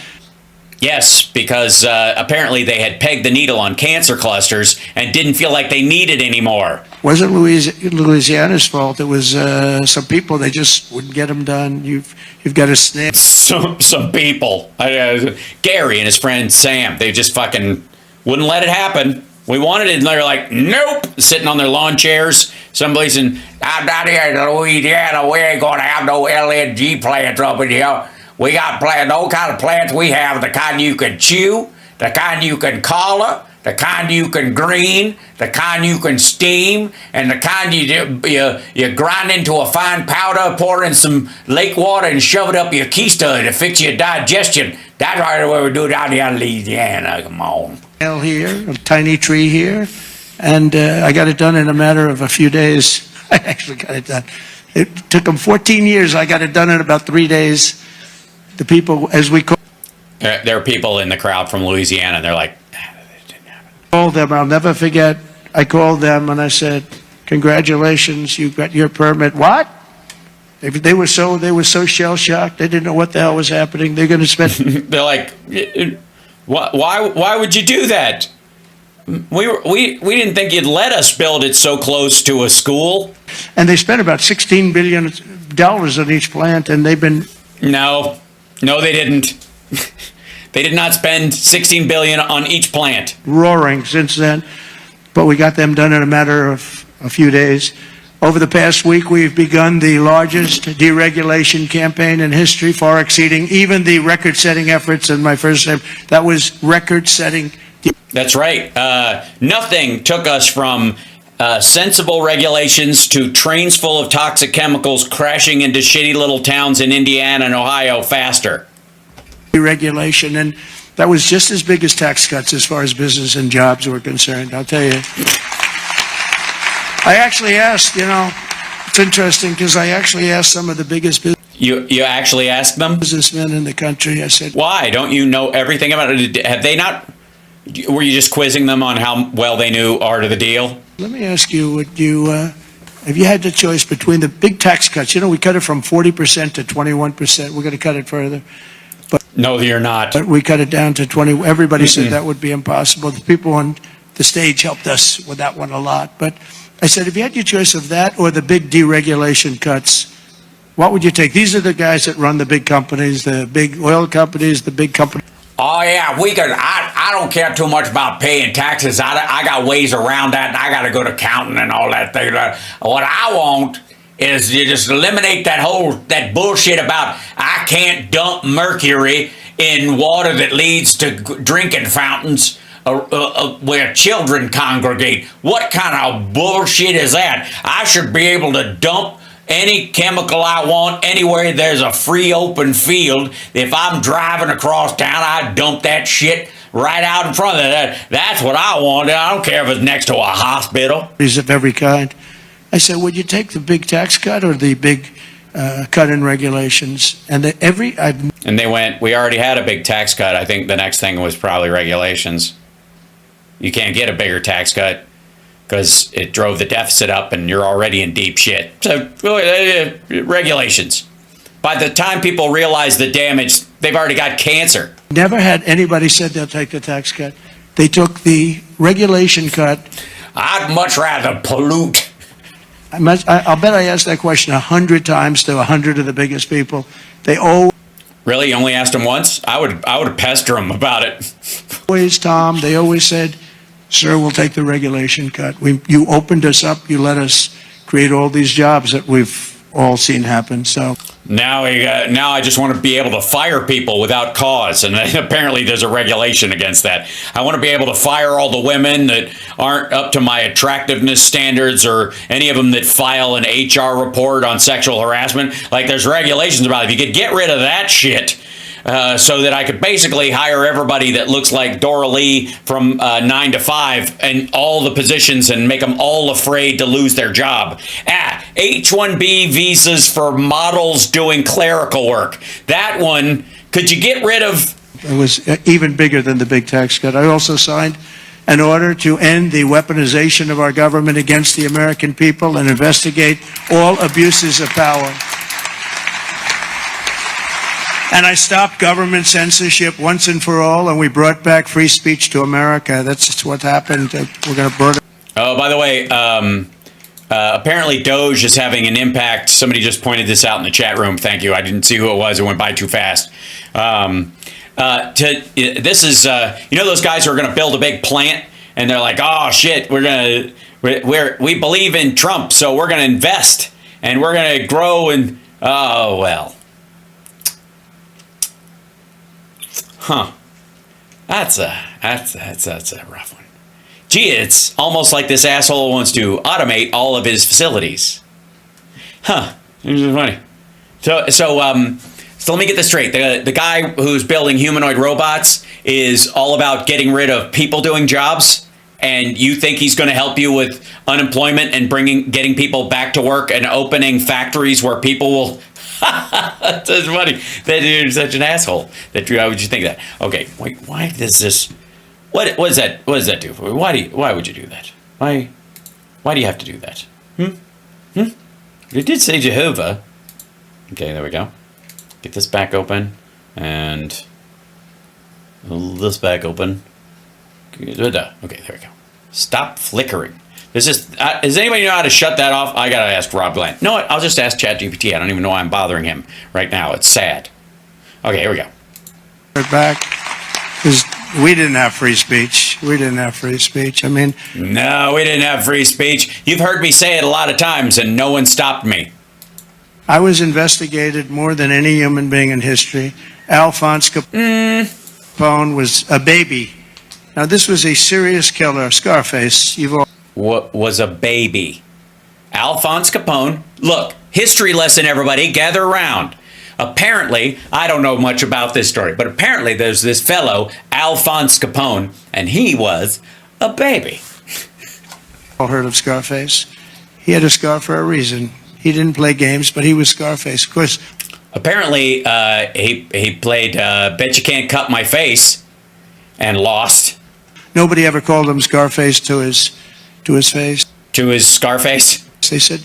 Yes, because apparently they had pegged the needle on cancer clusters and didn't feel like they needed anymore. Wasn't Louisiana's fault. It was some people. They just wouldn't get them done. You've got to snap. Some people. Gary and his friend Sam. They just fucking wouldn't let it happen. We wanted it, and they're like, nope, sitting on their lawn chairs, someplace in, down here in Louisiana, we ain't gonna have no LNG plants up in here. We got no kind of plants we have, the kind you can chew, the kind you can collar, the kind you can green, the kind you can steam, and the kind you grind into a fine powder, pour in some lake water, and shove it up your keister to fix your digestion. That's right the way we do it down here in Louisiana. Come on. Here, a tiny tree here, and I got it done in a matter of a few days. I actually got it done. It took them 14 years. I got it done in about 3 days. The people, as we call there are people in the crowd from Louisiana, and they're like, called them, I'll never forget. I called them and I said, "Congratulations, you got your permit." What? They were so shell shocked. They didn't know what the hell was happening. They're going to spend. They're like, why would you do that? We didn't think you'd let us build it so close to a school. And they spent about $16 billion on each plant, and they've been. No, they didn't. They did not spend $16 billion on each plant. Roaring since then, but we got them done in a matter of a few days. Over the past week, we've begun the largest deregulation campaign in history, far exceeding even the record-setting efforts in my first term. That was record-setting. That's right. Nothing took us from sensible regulations to trains full of toxic chemicals crashing into shitty little towns in Indiana and Ohio faster. Deregulation, and that was just as big as tax cuts as far as business and jobs were concerned. I'll tell you. I actually asked, it's interesting because I actually asked some of the biggest You actually asked them? businessmen in the country. I said, why? Don't you know everything about it? Have they not? Were you just quizzing them on how well they knew Art of the Deal? let me ask you, if you had the choice between the big tax cuts, we cut it from 40% to 21%. We're going to cut it further. No, you're not. But we cut it down to 20. Everybody said that would be impossible. The people on the stage helped us with that one a lot. But I said, if you had your choice of that or the big deregulation cuts, what would you take? These are the guys that run the big companies, the big oil companies, the big companies. Oh, yeah, we could. I don't care too much about paying taxes. I got ways around that. I got to go to accounting and all that thing. What I want is you just eliminate that bullshit about I can't dump mercury in water that leads to drinking fountains where children congregate. What kind of bullshit is that? I should be able to dump any chemical I want anywhere there's a free open field. If I'm driving across town, I dump that shit right out in front of that. That's what I want. I don't care if it's next to a hospital. Of every kind. I said, would you take the big tax cut or the big cut in regulations? And and they went, we already had a big tax cut. I think the next thing was probably regulations. You can't get a bigger tax cut because it drove the deficit up and you're already in deep shit. So regulations. By the time people realize the damage, they've already got cancer. Never had anybody said they'll take the tax cut. They took the regulation cut. I'd much rather pollute. I'll bet I asked that question 100 times to 100 of the biggest people. They Really? You only asked them once? I would pester them about it. Tom, they always said, sir, we'll take the regulation cut. You opened us up. You let us create all these jobs that we've all seen happen. So now I just want to be able to fire people without cause, and apparently there's a regulation against that. I want to be able to fire all the women that aren't up to my attractiveness standards, or any of them that file an HR report on sexual harassment. Like, there's regulations about it. If you could get rid of that shit, so that I could basically hire everybody that looks like Dora Lee from 9 to 5 and all the positions and make them all afraid to lose their job. H-1B visas for models doing clerical work. That one, could you get rid of? It was even bigger than the big tax cut. I also signed an order to end the weaponization of our government against the American people and investigate all abuses of power. And I stopped government censorship once and for all, and we brought back free speech to America. That's what happened. We're going to burn it. Oh, by the way, apparently Doge is having an impact. Somebody just pointed this out in the chat room. Thank you. I didn't see who it was. It went by too fast. This is, those guys who are going to build a big plant, and they're like, oh, shit, we believe in Trump, so we're going to invest, and we're going to grow, and, oh, well. Huh. That's a rough one. Gee, it's almost like this asshole wants to automate all of his facilities. Huh. This is funny. So let me get this straight. The guy who's building humanoid robots is all about getting rid of people doing jobs, and you think he's going to help you with unemployment and getting people back to work and opening factories where people will. That's funny. That you're such an asshole. Why would you think that? Okay, wait. Why does this? What does that? What does that do for you? Why would you do that? Why do you have to do that? It did say Jehovah. Okay, there we go. Get this back open and this back open. Okay, there we go. Stop flickering. Does anybody know how to shut that off? I gotta ask Rob Glenn. No, I'll just ask ChatGPT. I don't even know why I'm bothering him right now. It's sad. Okay, here we go. Back, because we didn't have free speech. I mean, no, we didn't have free speech. You've heard me say it a lot of times, and no one stopped me. I was investigated more than any human being in history. Alphonse Capone was a baby. Now, this was a serious killer, Scarface. What was a baby? Alphonse Capone. Look, history lesson, everybody. Gather around. Apparently, I don't know much about this story, but apparently there's this fellow, Alphonse Capone, and he was a baby. All heard of Scarface? He had a scar for a reason. He didn't play games, but he was Scarface. Of course. Apparently, he played Bet You Can't Cut My Face and lost. Nobody ever called him Scarface to his face. To his Scarface? They said,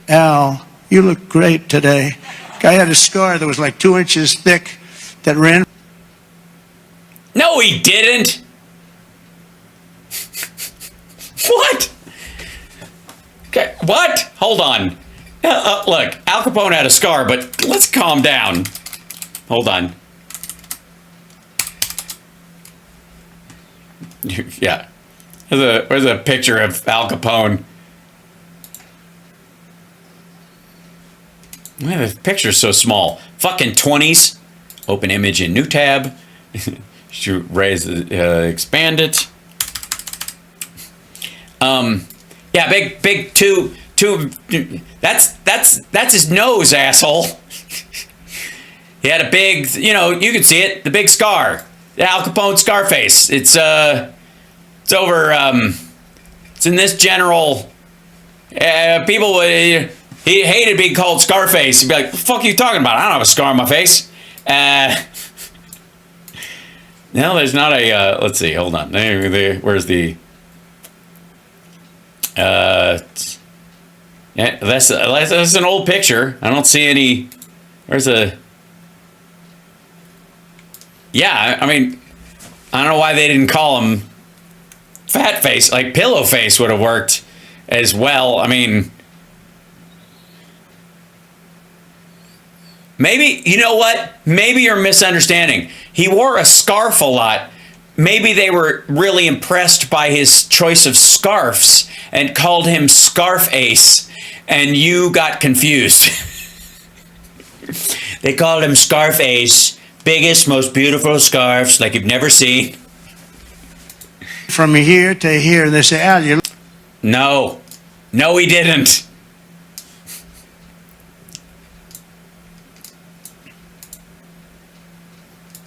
Al, you look great today. Guy had a scar that was like 2 inches thick that ran. No, he didn't. What? Okay, what? Hold on. Look, Al Capone had a scar, but let's calm down. Hold on. Yeah. Where's a picture of Al Capone? Why the picture's so small? Fucking 20s. Open image in new tab. Should raise expand it. Yeah, big two. That's his nose, asshole. He had a big, you can see it, the big scar. The Al Capone Scarface. It's over. It's in this general. People would. He hated being called Scarface. He'd be like, "What the fuck are you talking about? I don't have a scar on my face." No, there's not a. Let's see. Hold on. Where's the? Yeah, that's an old picture. I don't see any. Where's a? Yeah, I mean, I don't know why they didn't call him Fat Face. Like Pillow Face would have worked as well. I mean, maybe, you know what? Maybe you're misunderstanding. He wore a scarf a lot. Maybe they were really impressed by his choice of scarves and called him Scarf Ace, and you got confused. They called him Scarf Ace, biggest, most beautiful scarves like you've never seen. From here to here, they say, Al, you. No, he didn't.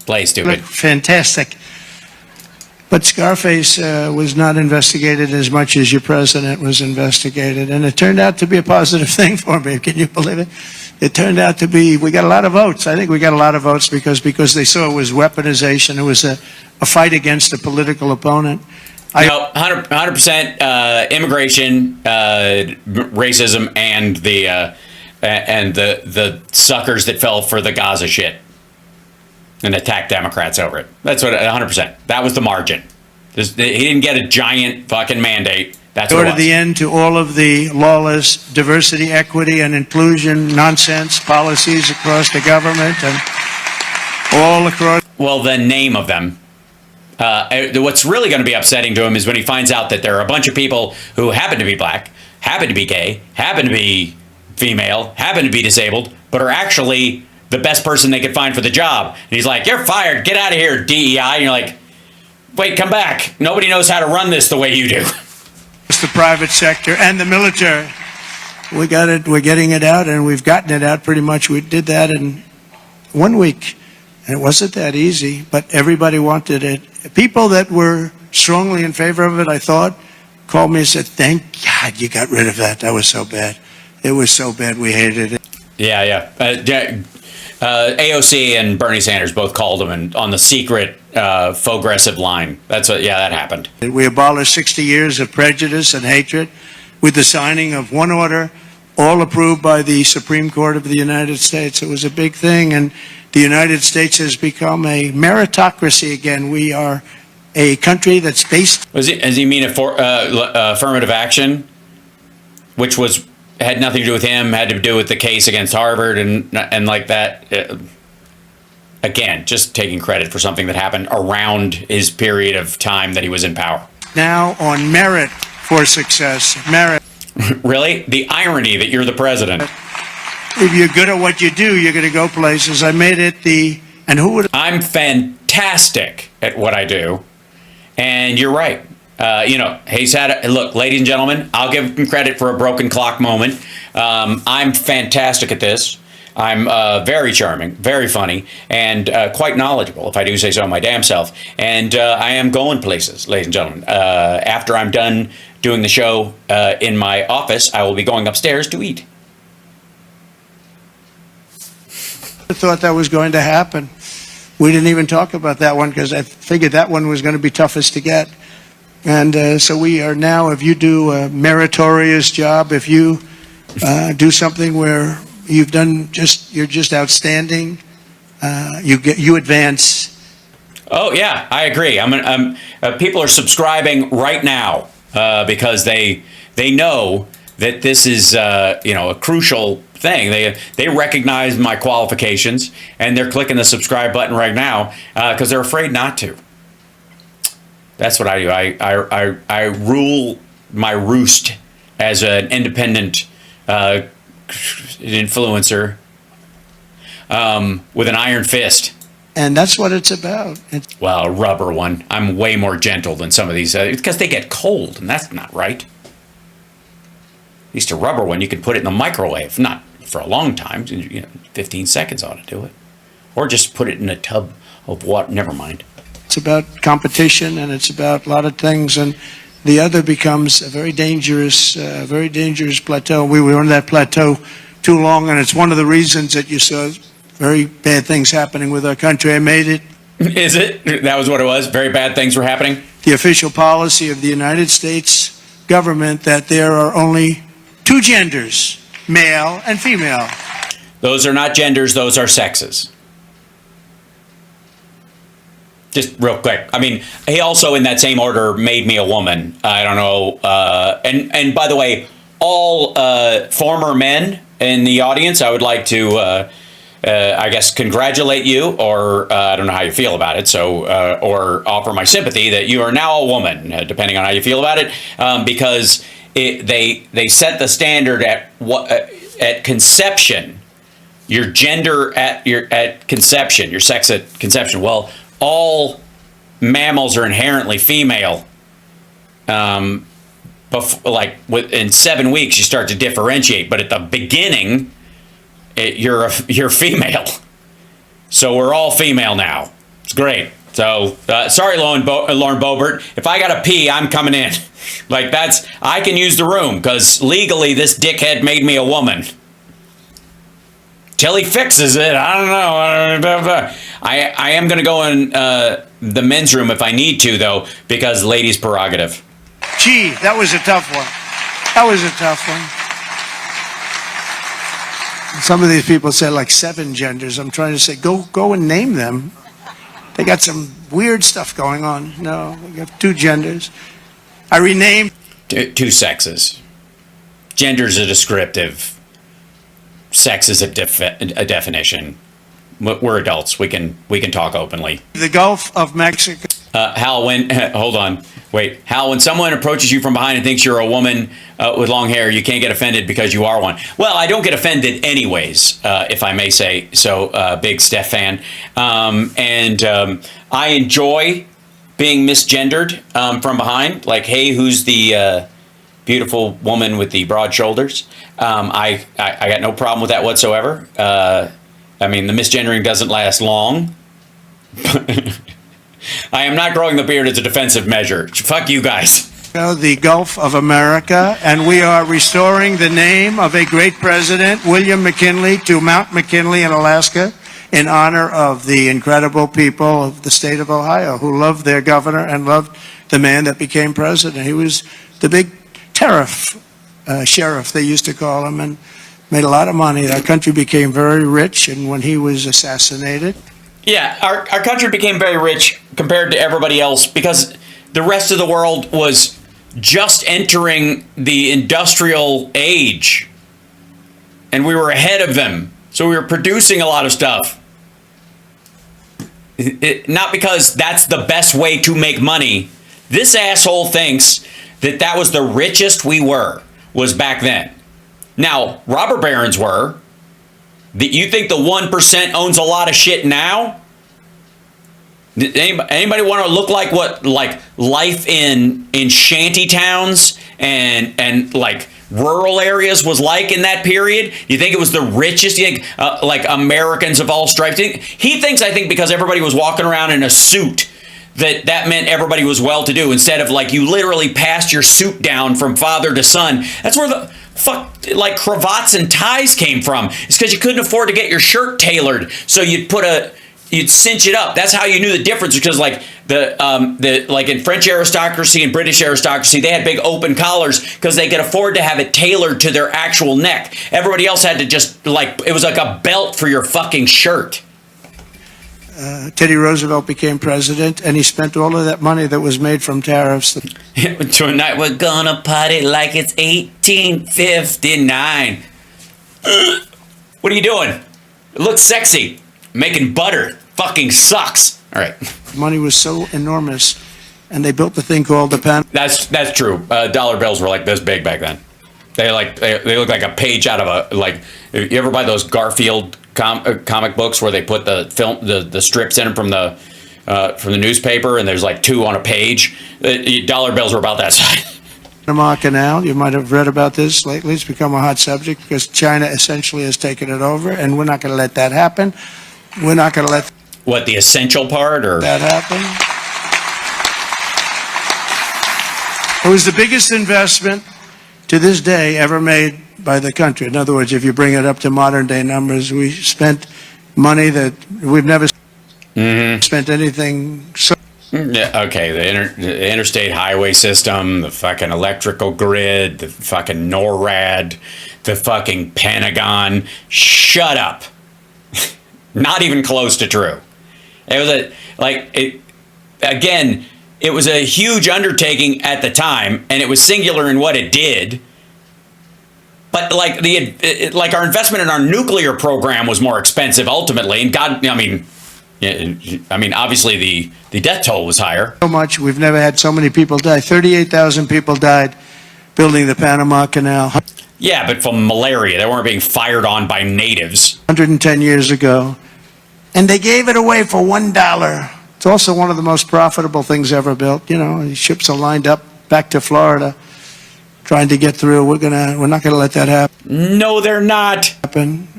Play stupid. Fantastic. But Scarface was not investigated as much as your president was investigated. And it turned out to be a positive thing for me. Can you believe it? It turned out to be, we got a lot of votes. I think we got a lot of votes because they saw it was weaponization. It was a fight against a political opponent. 100% immigration, racism, and the suckers that fell for the Gaza shit and attacked Democrats over it. That's what 100%. That was the margin. He didn't get a giant fucking mandate. That's what it was. To the end to all of the lawless diversity, equity, and inclusion nonsense policies across the government and all across. Well, the name of them. What's really going to be upsetting to him is when he finds out that there are a bunch of people who happen to be black, happen to be gay, happen to be female, happen to be disabled, but are actually the best person they could find for the job. And he's like, "You're fired. Get out of here, DEI." And you're like, wait, come back. Nobody knows how to run this the way you do. It's the private sector and the military. We got it. We're getting it out, and we've gotten it out pretty much. We did that in 1 week, and it wasn't that easy, but everybody wanted it. People that were strongly in favor of it, I thought, called me and said, thank God you got rid of that. That was so bad. It was so bad. We hated it. Yeah. AOC and Bernie Sanders both called him and on the secret progressive line. That happened. We abolished 60 years of prejudice and hatred with the signing of one order, all approved by the Supreme Court of the United States. It was a big thing, and the United States has become a meritocracy again. We are a country that's based... Does he mean affirmative action, which had nothing to do with him, had to do with the case against Harvard and like that? Again, just taking credit for something that happened around his period of time that he was in power. Now on merit for success. Merit. Really? The irony that you're the president. If you're good at what you do, you're going to go places. I made it I'm fantastic at what I do. And you're right. He's look, ladies and gentlemen, I'll give him credit for a broken clock moment. I'm fantastic at this. I'm very charming, very funny, and quite knowledgeable, if I do say so my damn self. And I am going places, ladies and gentlemen. After I'm done doing the show in my office, I will be going upstairs to eat. I thought that was going to happen. We didn't even talk about that one because I figured that one was going to be toughest to get. And so we are now, if you do a meritorious job, if you do something where you're just outstanding, you advance. Oh yeah, I agree. People are subscribing right now because they know that this is a crucial thing. They recognize my qualifications and they're clicking the subscribe button right now because they're afraid not to. That's what I do. I rule my roost as an independent influencer with an iron fist. And that's what it's about. Well, a rubber one. I'm way more gentle than some of these because they get cold, and that's not right. At least a rubber one, you can put it in the microwave, not for a long time. 15 seconds ought to do it. Or just put it in a tub of water. Never mind. It's about competition, and it's about a lot of things, and the other becomes a very dangerous plateau. We were on that plateau too long, and it's one of the reasons that you saw very bad things happening with our country. I made it. Is it? That was what it was? Very bad things were happening? The official policy of the United States government that there are only two genders, male and female. Those are not genders, those are sexes. Just real quick. He also, in that same order, made me a woman. I don't know. And by the way, all former men in the audience, I would like to, I guess, congratulate you, or I don't know how you feel about it, or offer my sympathy that you are now a woman, depending on how you feel about it, because they set the standard at conception, your gender at conception, your sex at conception. Well, all mammals are inherently female. In 7 weeks, you start to differentiate, but at the beginning, you're female. So we're all female now. It's great. So sorry, Lauren Boebert. If I gotta pee, I'm coming in. I can use the room because legally this dickhead made me a woman. Till he fixes it, I don't know. I am going to go in the men's room if I need to, though, because ladies' prerogative. Gee, that was a tough one. Some of these people said like 7 genders. I'm trying to say, go and name them. They got some weird stuff going on. No, we got 2 genders. I renamed... 2 sexes. Gender's a descriptive. Sex is a definition. We're adults. We can talk openly. The Gulf of Mexico. Hal, hold on. Wait. Hal, when someone approaches you from behind and thinks you're a woman with long hair, you can't get offended because you are one. Well, I don't get offended anyways, if I may say so. Big Steph fan. I enjoy being misgendered from behind. Like, hey, who's the beautiful woman with the broad shoulders? I got no problem with that whatsoever. I mean, the misgendering doesn't last long. I am not growing the beard as a defensive measure. Fuck you guys. The Gulf of America, and we are restoring the name of a great president, William McKinley, to Mount McKinley in Alaska in honor of the incredible people of the state of Ohio who loved their governor and loved the man that became president. He was the big tariff sheriff, they used to call him, and made a lot of money. Our country became very rich, and when he was assassinated... Yeah, our country became very rich compared to everybody else because the rest of the world was just entering the industrial age, and we were ahead of them. So we were producing a lot of stuff. Not because that's the best way to make money. This asshole thinks that that was the richest we was back then. Now, robber barons were. You think the 1% owns a lot of shit now? Anybody want to look like what life in shanty towns and like rural areas was like in that period? You think it was the richest? You think like Americans of all stripes? He thinks, I think, because everybody was walking around in a suit that meant everybody was well-to-do, instead of like you literally passed your suit down from father to son. That's where the fuck like cravats and ties came from. It's because you couldn't afford to get your shirt tailored, so you'd cinch it up. That's how you knew the difference, because like the like in French aristocracy and British aristocracy, they had big open collars because they could afford to have it tailored to their actual neck. Everybody else had to just like, it was like a belt for your fucking shirt. Teddy Roosevelt became president, and he spent all of that money that was made from tariffs. Tonight we're gonna party like it's 1859. What are you doing? It looks sexy. Making butter fucking sucks. All right. Money was so enormous, and they built the thing called the Panama. That's true. Dollar bills were like this big back then. They look like a page out of a, like, you ever buy those Garfield comic books where they put the strips in them from the newspaper, and there's like two on a page? Dollar bills were about that size. Panama Canal, you might have read about this lately. It's become a hot subject because China essentially has taken it over, and we're not going to let that happen. We're not going to let... What, the essential part, or... that happen. It was the biggest investment to this day ever made by the country. In other words, if you bring it up to modern day numbers, we spent money that we've never spent anything so... Yeah, okay, the interstate highway system, the fucking electrical grid, the fucking NORAD, the fucking Pentagon. Shut up. Not even close to true. It was a huge undertaking at the time, and it was singular in what it did. But like our investment in our nuclear program was more expensive ultimately, and obviously the death toll was higher. So much, we've never had so many people die. 38,000 people died building the Panama Canal. Yeah, but from malaria. They weren't being fired on by natives. 110 years ago. And they gave it away for $1. It's also one of the most profitable things ever built. You know, ships are lined up back to Florida trying to get through. We're not gonna let that happen. No, they're not.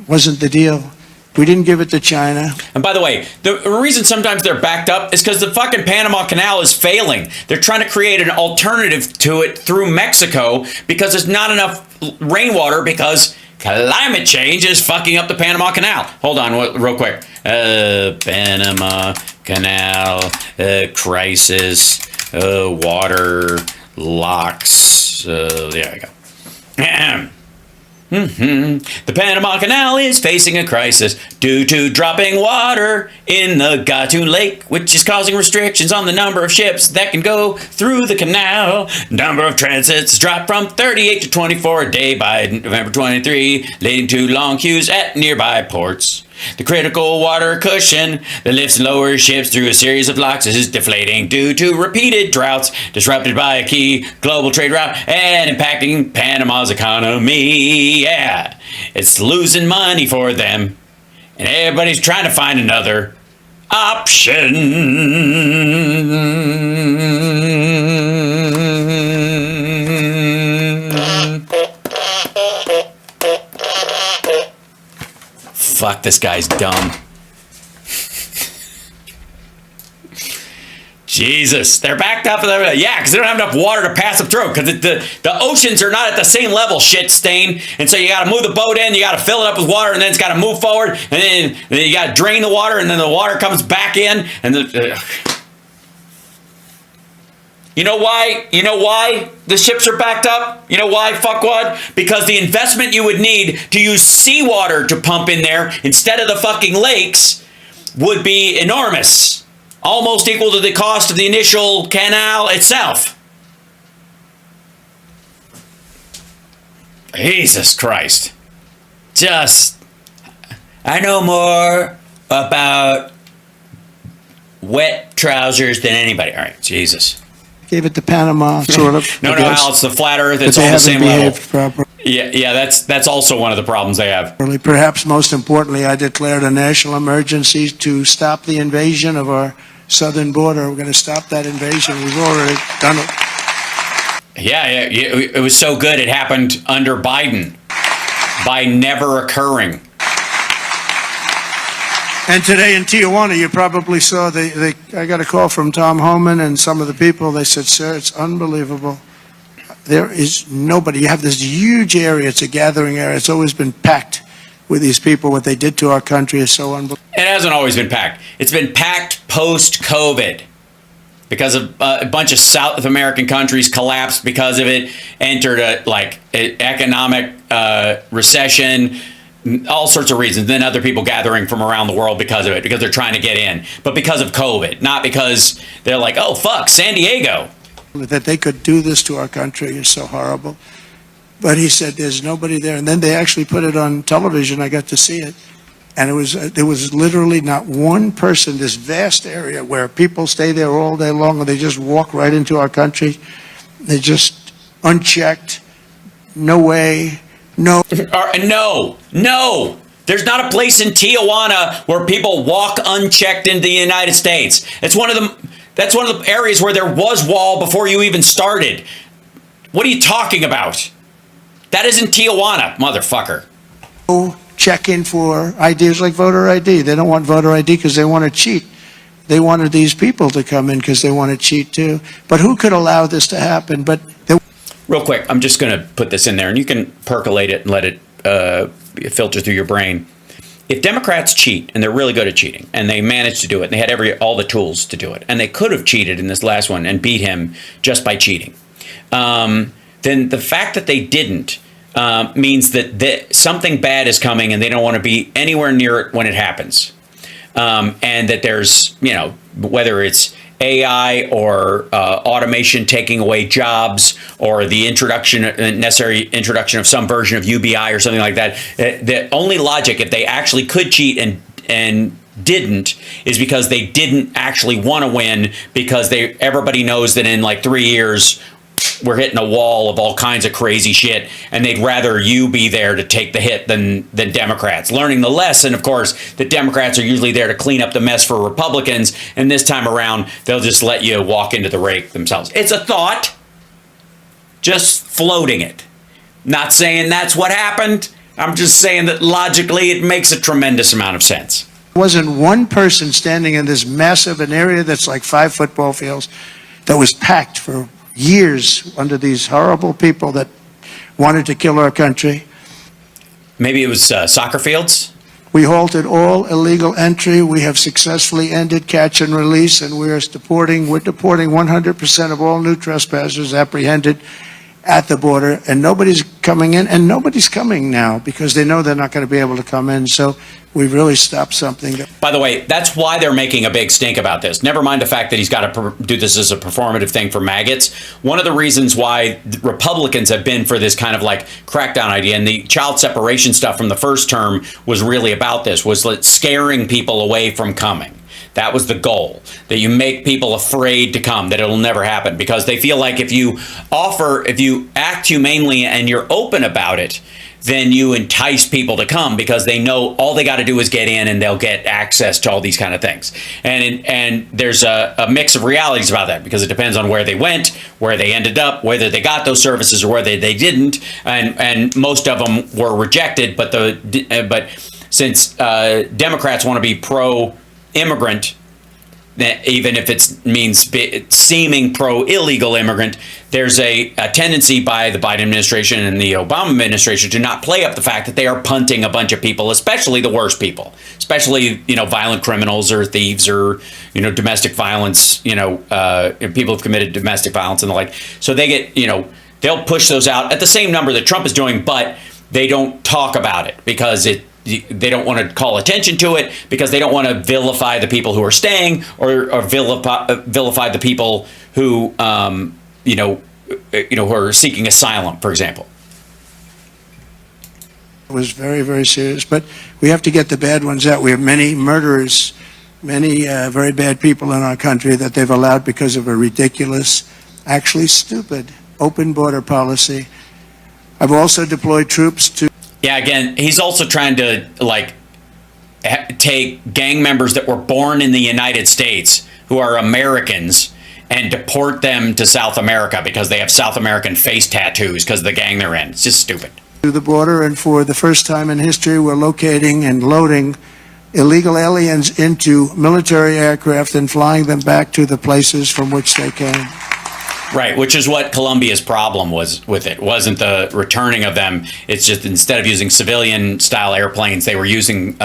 Wasn't the deal. We didn't give it to China. And by the way, the reason sometimes they're backed up is because the fucking Panama Canal is failing. They're trying to create an alternative to it through Mexico because there's not enough rainwater because climate change is fucking up the Panama Canal. Hold on real quick. Panama Canal crisis, water locks. There we go. The Panama Canal is facing a crisis due to dropping water in the Gatun Lake, which is causing restrictions on the number of ships that can go through the canal. Number of transits dropped from 38 to 24 a day by November 23, leading to long queues at nearby ports. The critical water cushion that lifts and lowers ships through a series of locks is deflating due to repeated droughts disrupted by a key global trade route and impacting Panama's economy. Yeah, it's losing money for them, and everybody's trying to find another option. Fuck, this guy's dumb. Jesus, they're backed up. Yeah, because they don't have enough water to pass them through. Because the oceans are not at the same level, shit stain. And so you got to move the boat in, you got to fill it up with water, and then it's got to move forward, and then you got to drain the water, and then the water comes back in. And you know why? You know why the ships are backed up? You know why, fuckwad? Because the investment you would need to use seawater to pump in there instead of the fucking lakes would be enormous. Almost equal to the cost of the initial canal itself. Jesus Christ. I know more about wet trousers than anybody. All right, Jesus. Gave it to Panama, sort of. No, Al, it's the flat earth. It's on the same level. Properly. Yeah, that's also one of the problems they have. Perhaps most importantly, I declared a national emergency to stop the invasion of our southern border. We're going to stop that invasion. We've already done it. Yeah, it was so good it happened under Biden by never occurring. And today in Tijuana, you probably saw I got a call from Tom Homan and some of the people. They said, sir, it's unbelievable. There is nobody. You have this huge area. It's a gathering area. It's always been packed with these people. What they did to our country is so unbelievable. It hasn't always been packed. It's been packed post-COVID because of a bunch of South American countries collapsed because of it, entered an economic recession, all sorts of reasons. Then other people gathering from around the world because of it, because they're trying to get in. But because of COVID, not because they're like, oh, fuck, San Diego. That they could do this to our country is so horrible. But he said there's nobody there. And then they actually put it on television. I got to see it. And there was literally not one person, this vast area where people stay there all day long and they just walk right into our country. They just unchecked. No way. No. No. There's not a place in Tijuana where people walk unchecked into the United States. That's one of the areas where there was wall before you even started. What are you talking about? That isn't Tijuana, motherfucker. Checking for ideas like voter ID. They don't want voter ID because they want to cheat. They wanted these people to come in because they want to cheat too. But who could allow this to happen? Real quick, I'm just going to put this in there, and you can percolate it and let it filter through your brain. If Democrats cheat, and they're really good at cheating, and they managed to do it, and they had all the tools to do it, and they could have cheated in this last one and beat him just by cheating, then the fact that they didn't means that something bad is coming, and they don't want to be anywhere near it when it happens. And that there's, whether it's AI or automation taking away jobs, or the necessary introduction of some version of UBI or something like that. The only logic, if they actually could cheat and didn't, is because they didn't actually want to win, because everybody knows that in like 3 years we're hitting a wall of all kinds of crazy shit, and they'd rather you be there to take the hit than Democrats. Learning the lesson, of course, that Democrats are usually there to clean up the mess for Republicans, and this time around, they'll just let you walk into the rake themselves. It's a thought, just floating it. Not saying that's what happened. I'm just saying that logically it makes a tremendous amount of sense. There wasn't one person standing in this massive an area that's like 5 football fields that was packed for years under these horrible people that wanted to kill our country. Maybe it was soccer fields? We halted all illegal entry. We have successfully ended catch and release, and we're deporting 100% of all new trespassers apprehended at the border, and nobody's coming in, and nobody's coming now because they know they're not going to be able to come in. So we've really stopped something. By the way, that's why they're making a big stink about this. Never mind the fact that he's got to do this as a performative thing for maggots. One of the reasons why Republicans have been for this kind of like crackdown idea, and the child separation stuff from the first term was really about this, was scaring people away from coming. That was the goal, that you make people afraid to come, that it'll never happen, because they feel like if you act humanely and you're open about it, then you entice people to come because they know all they got to do is get in and they'll get access to all these kind of things. And there's a mix of realities about that because it depends on where they went, where they ended up, whether they got those services or whether they didn't. And most of them were rejected. But since Democrats want to be pro-immigrant, even if it means seeming pro-illegal immigrant, there's a tendency by the Biden administration and the Obama administration to not play up the fact that they are punting a bunch of people, especially the worst people, especially, violent criminals or thieves or, domestic violence, people who've committed domestic violence and the like. So they get, they'll push those out at the same number that Trump is doing, but they don't talk about it because they don't want to call attention to it because they don't want to vilify the people who are staying or vilify the people who who are seeking asylum, for example. It was very, very serious, but we have to get the bad ones out. We have many murderers, many very bad people in our country that they've allowed because of a ridiculous, actually stupid, open border policy. I've also deployed troops to... Yeah, again, he's also trying to, take gang members that were born in the United States who are Americans and deport them to South America because they have South American face tattoos because of the gang they're in. It's just stupid. To the border, and for the first time in history, we're locating and loading illegal aliens into military aircraft and flying them back to the places from which they came. Right, which is what Colombia's problem was with it. It wasn't the returning of them. It's just instead of using civilian-style airplanes, they were using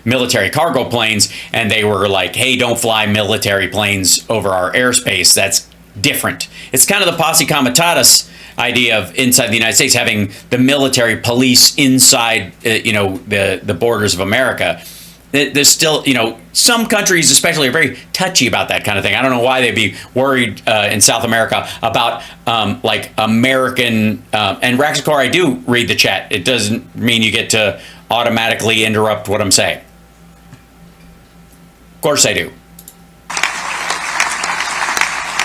military cargo planes, and they were like, hey, don't fly military planes over our airspace. That's different. It's kind of the posse comitatus idea of inside the United States having the military police inside, the borders of America. There's still, some countries especially are very touchy about that kind of thing. I don't know why they'd be worried in South America about American, and Raxacor, I do read the chat. It doesn't mean you get to automatically interrupt what I'm saying. Of course I do.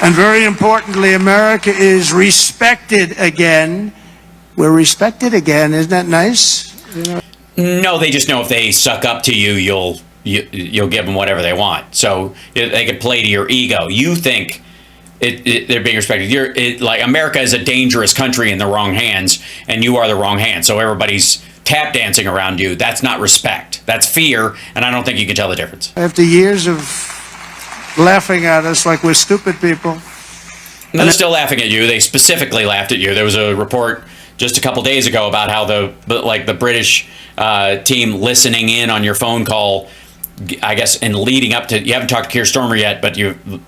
And very importantly, America is respected again. We're respected again. Isn't that nice? No, they just know if they suck up to you, you'll give them whatever they want. So they can play to your ego. You think they're being respected. America is a dangerous country in the wrong hands, and you are the wrong hand. So everybody's tap dancing around you. That's not respect. That's fear, and I don't think you can tell the difference. After years of laughing at us like we're stupid people. No, they're still laughing at you. They specifically laughed at you. There was a report just a couple days ago about how the British team listening in on your phone call, I guess, and leading up to, you haven't talked to Keir Starmer yet,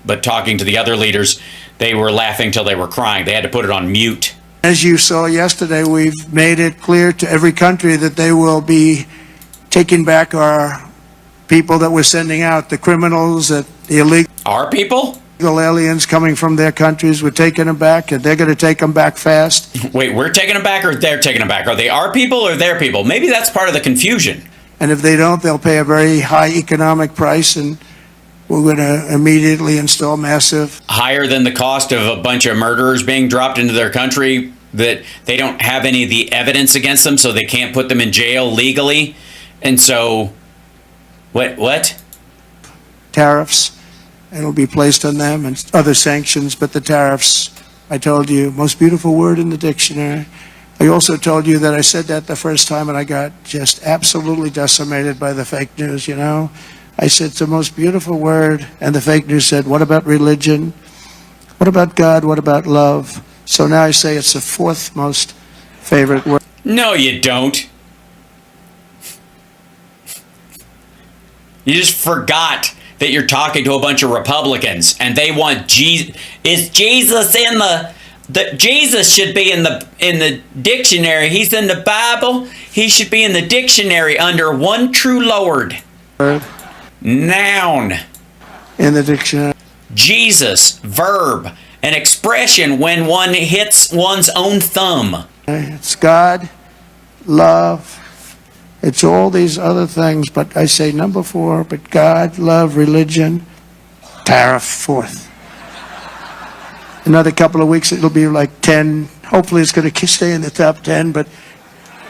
but talking to the other leaders, they were laughing till they were crying. They had to put it on mute. As you saw yesterday, we've made it clear to every country that they will be taking back our people that we're sending out, the criminals, the illegal... Our people? Aliens coming from their countries, we're taking them back, and they're going to take them back fast. Wait, we're taking them back or they're taking them back? Are they our people or their people? Maybe that's part of the confusion. And if they don't, they'll pay a very high economic price, and we're going to immediately install massive... Higher than the cost of a bunch of murderers being dropped into their country that they don't have any of the evidence against them, so they can't put them in jail legally. And so, what? Tariffs. It'll be placed on them and other sanctions, but the tariffs, I told you, most beautiful word in the dictionary. I also told you that I said that the first time and I got just absolutely decimated by the fake news, I said it's the most beautiful word, and the fake news said, what about religion? What about God? What about love? So now I say it's the fourth most favorite word. No, you don't. You just forgot that you're talking to a bunch of Republicans and they want Jesus. Is Jesus in the Jesus should be in the dictionary. He's in the Bible. He should be in the dictionary under one true Lord. Noun. In the dictionary. Jesus, verb, an expression when one hits one's own thumb. It's God, love. It's all these other things, but I say number 4, but God, love, religion, tariff, fourth. Another couple of weeks, it'll be like 10. Hopefully it's going to stay in the top 10, but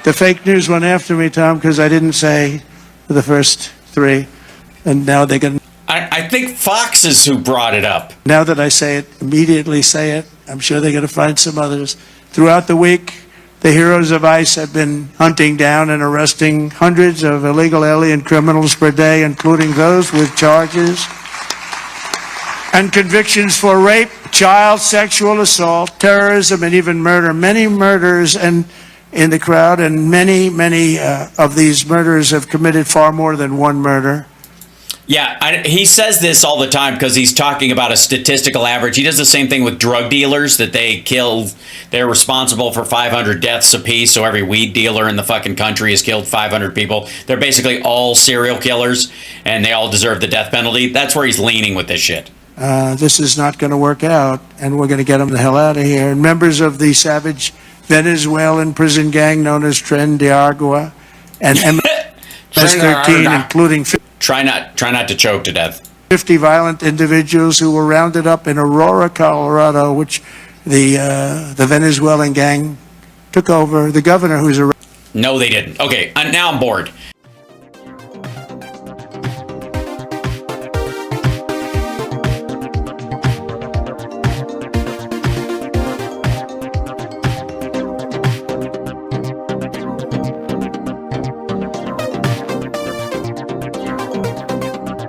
The fake news went after me, Tom, because I didn't say the first three, and now they're going to. I think Fox is who brought it up. Now that I say it, immediately say it. I'm sure they're going to find some others. Throughout the week, the heroes of ICE have been hunting down and arresting hundreds of illegal alien criminals per day, including those with charges and convictions for rape, child sexual assault, terrorism, and even murder. Many murders and in the crowd, and many of these murderers have committed far more than one murder. Yeah, he says this all the time because he's talking about a statistical average. He does the same thing with drug dealers, that they're responsible for 500 deaths apiece, so every weed dealer in the fucking country has killed 500 people. They're basically all serial killers, and they all deserve the death penalty. That's where he's leaning with this shit. This is not going to work out, and we're going to get them the hell out of here. And members of the savage Venezuelan prison gang known as Tren de Agua and MS-13, including Try not to choke to death. 50 violent individuals who were rounded up in Aurora, Colorado, which the Venezuelan gang took over. The governor, who's arrested. No, they didn't. Okay, now I'm bored.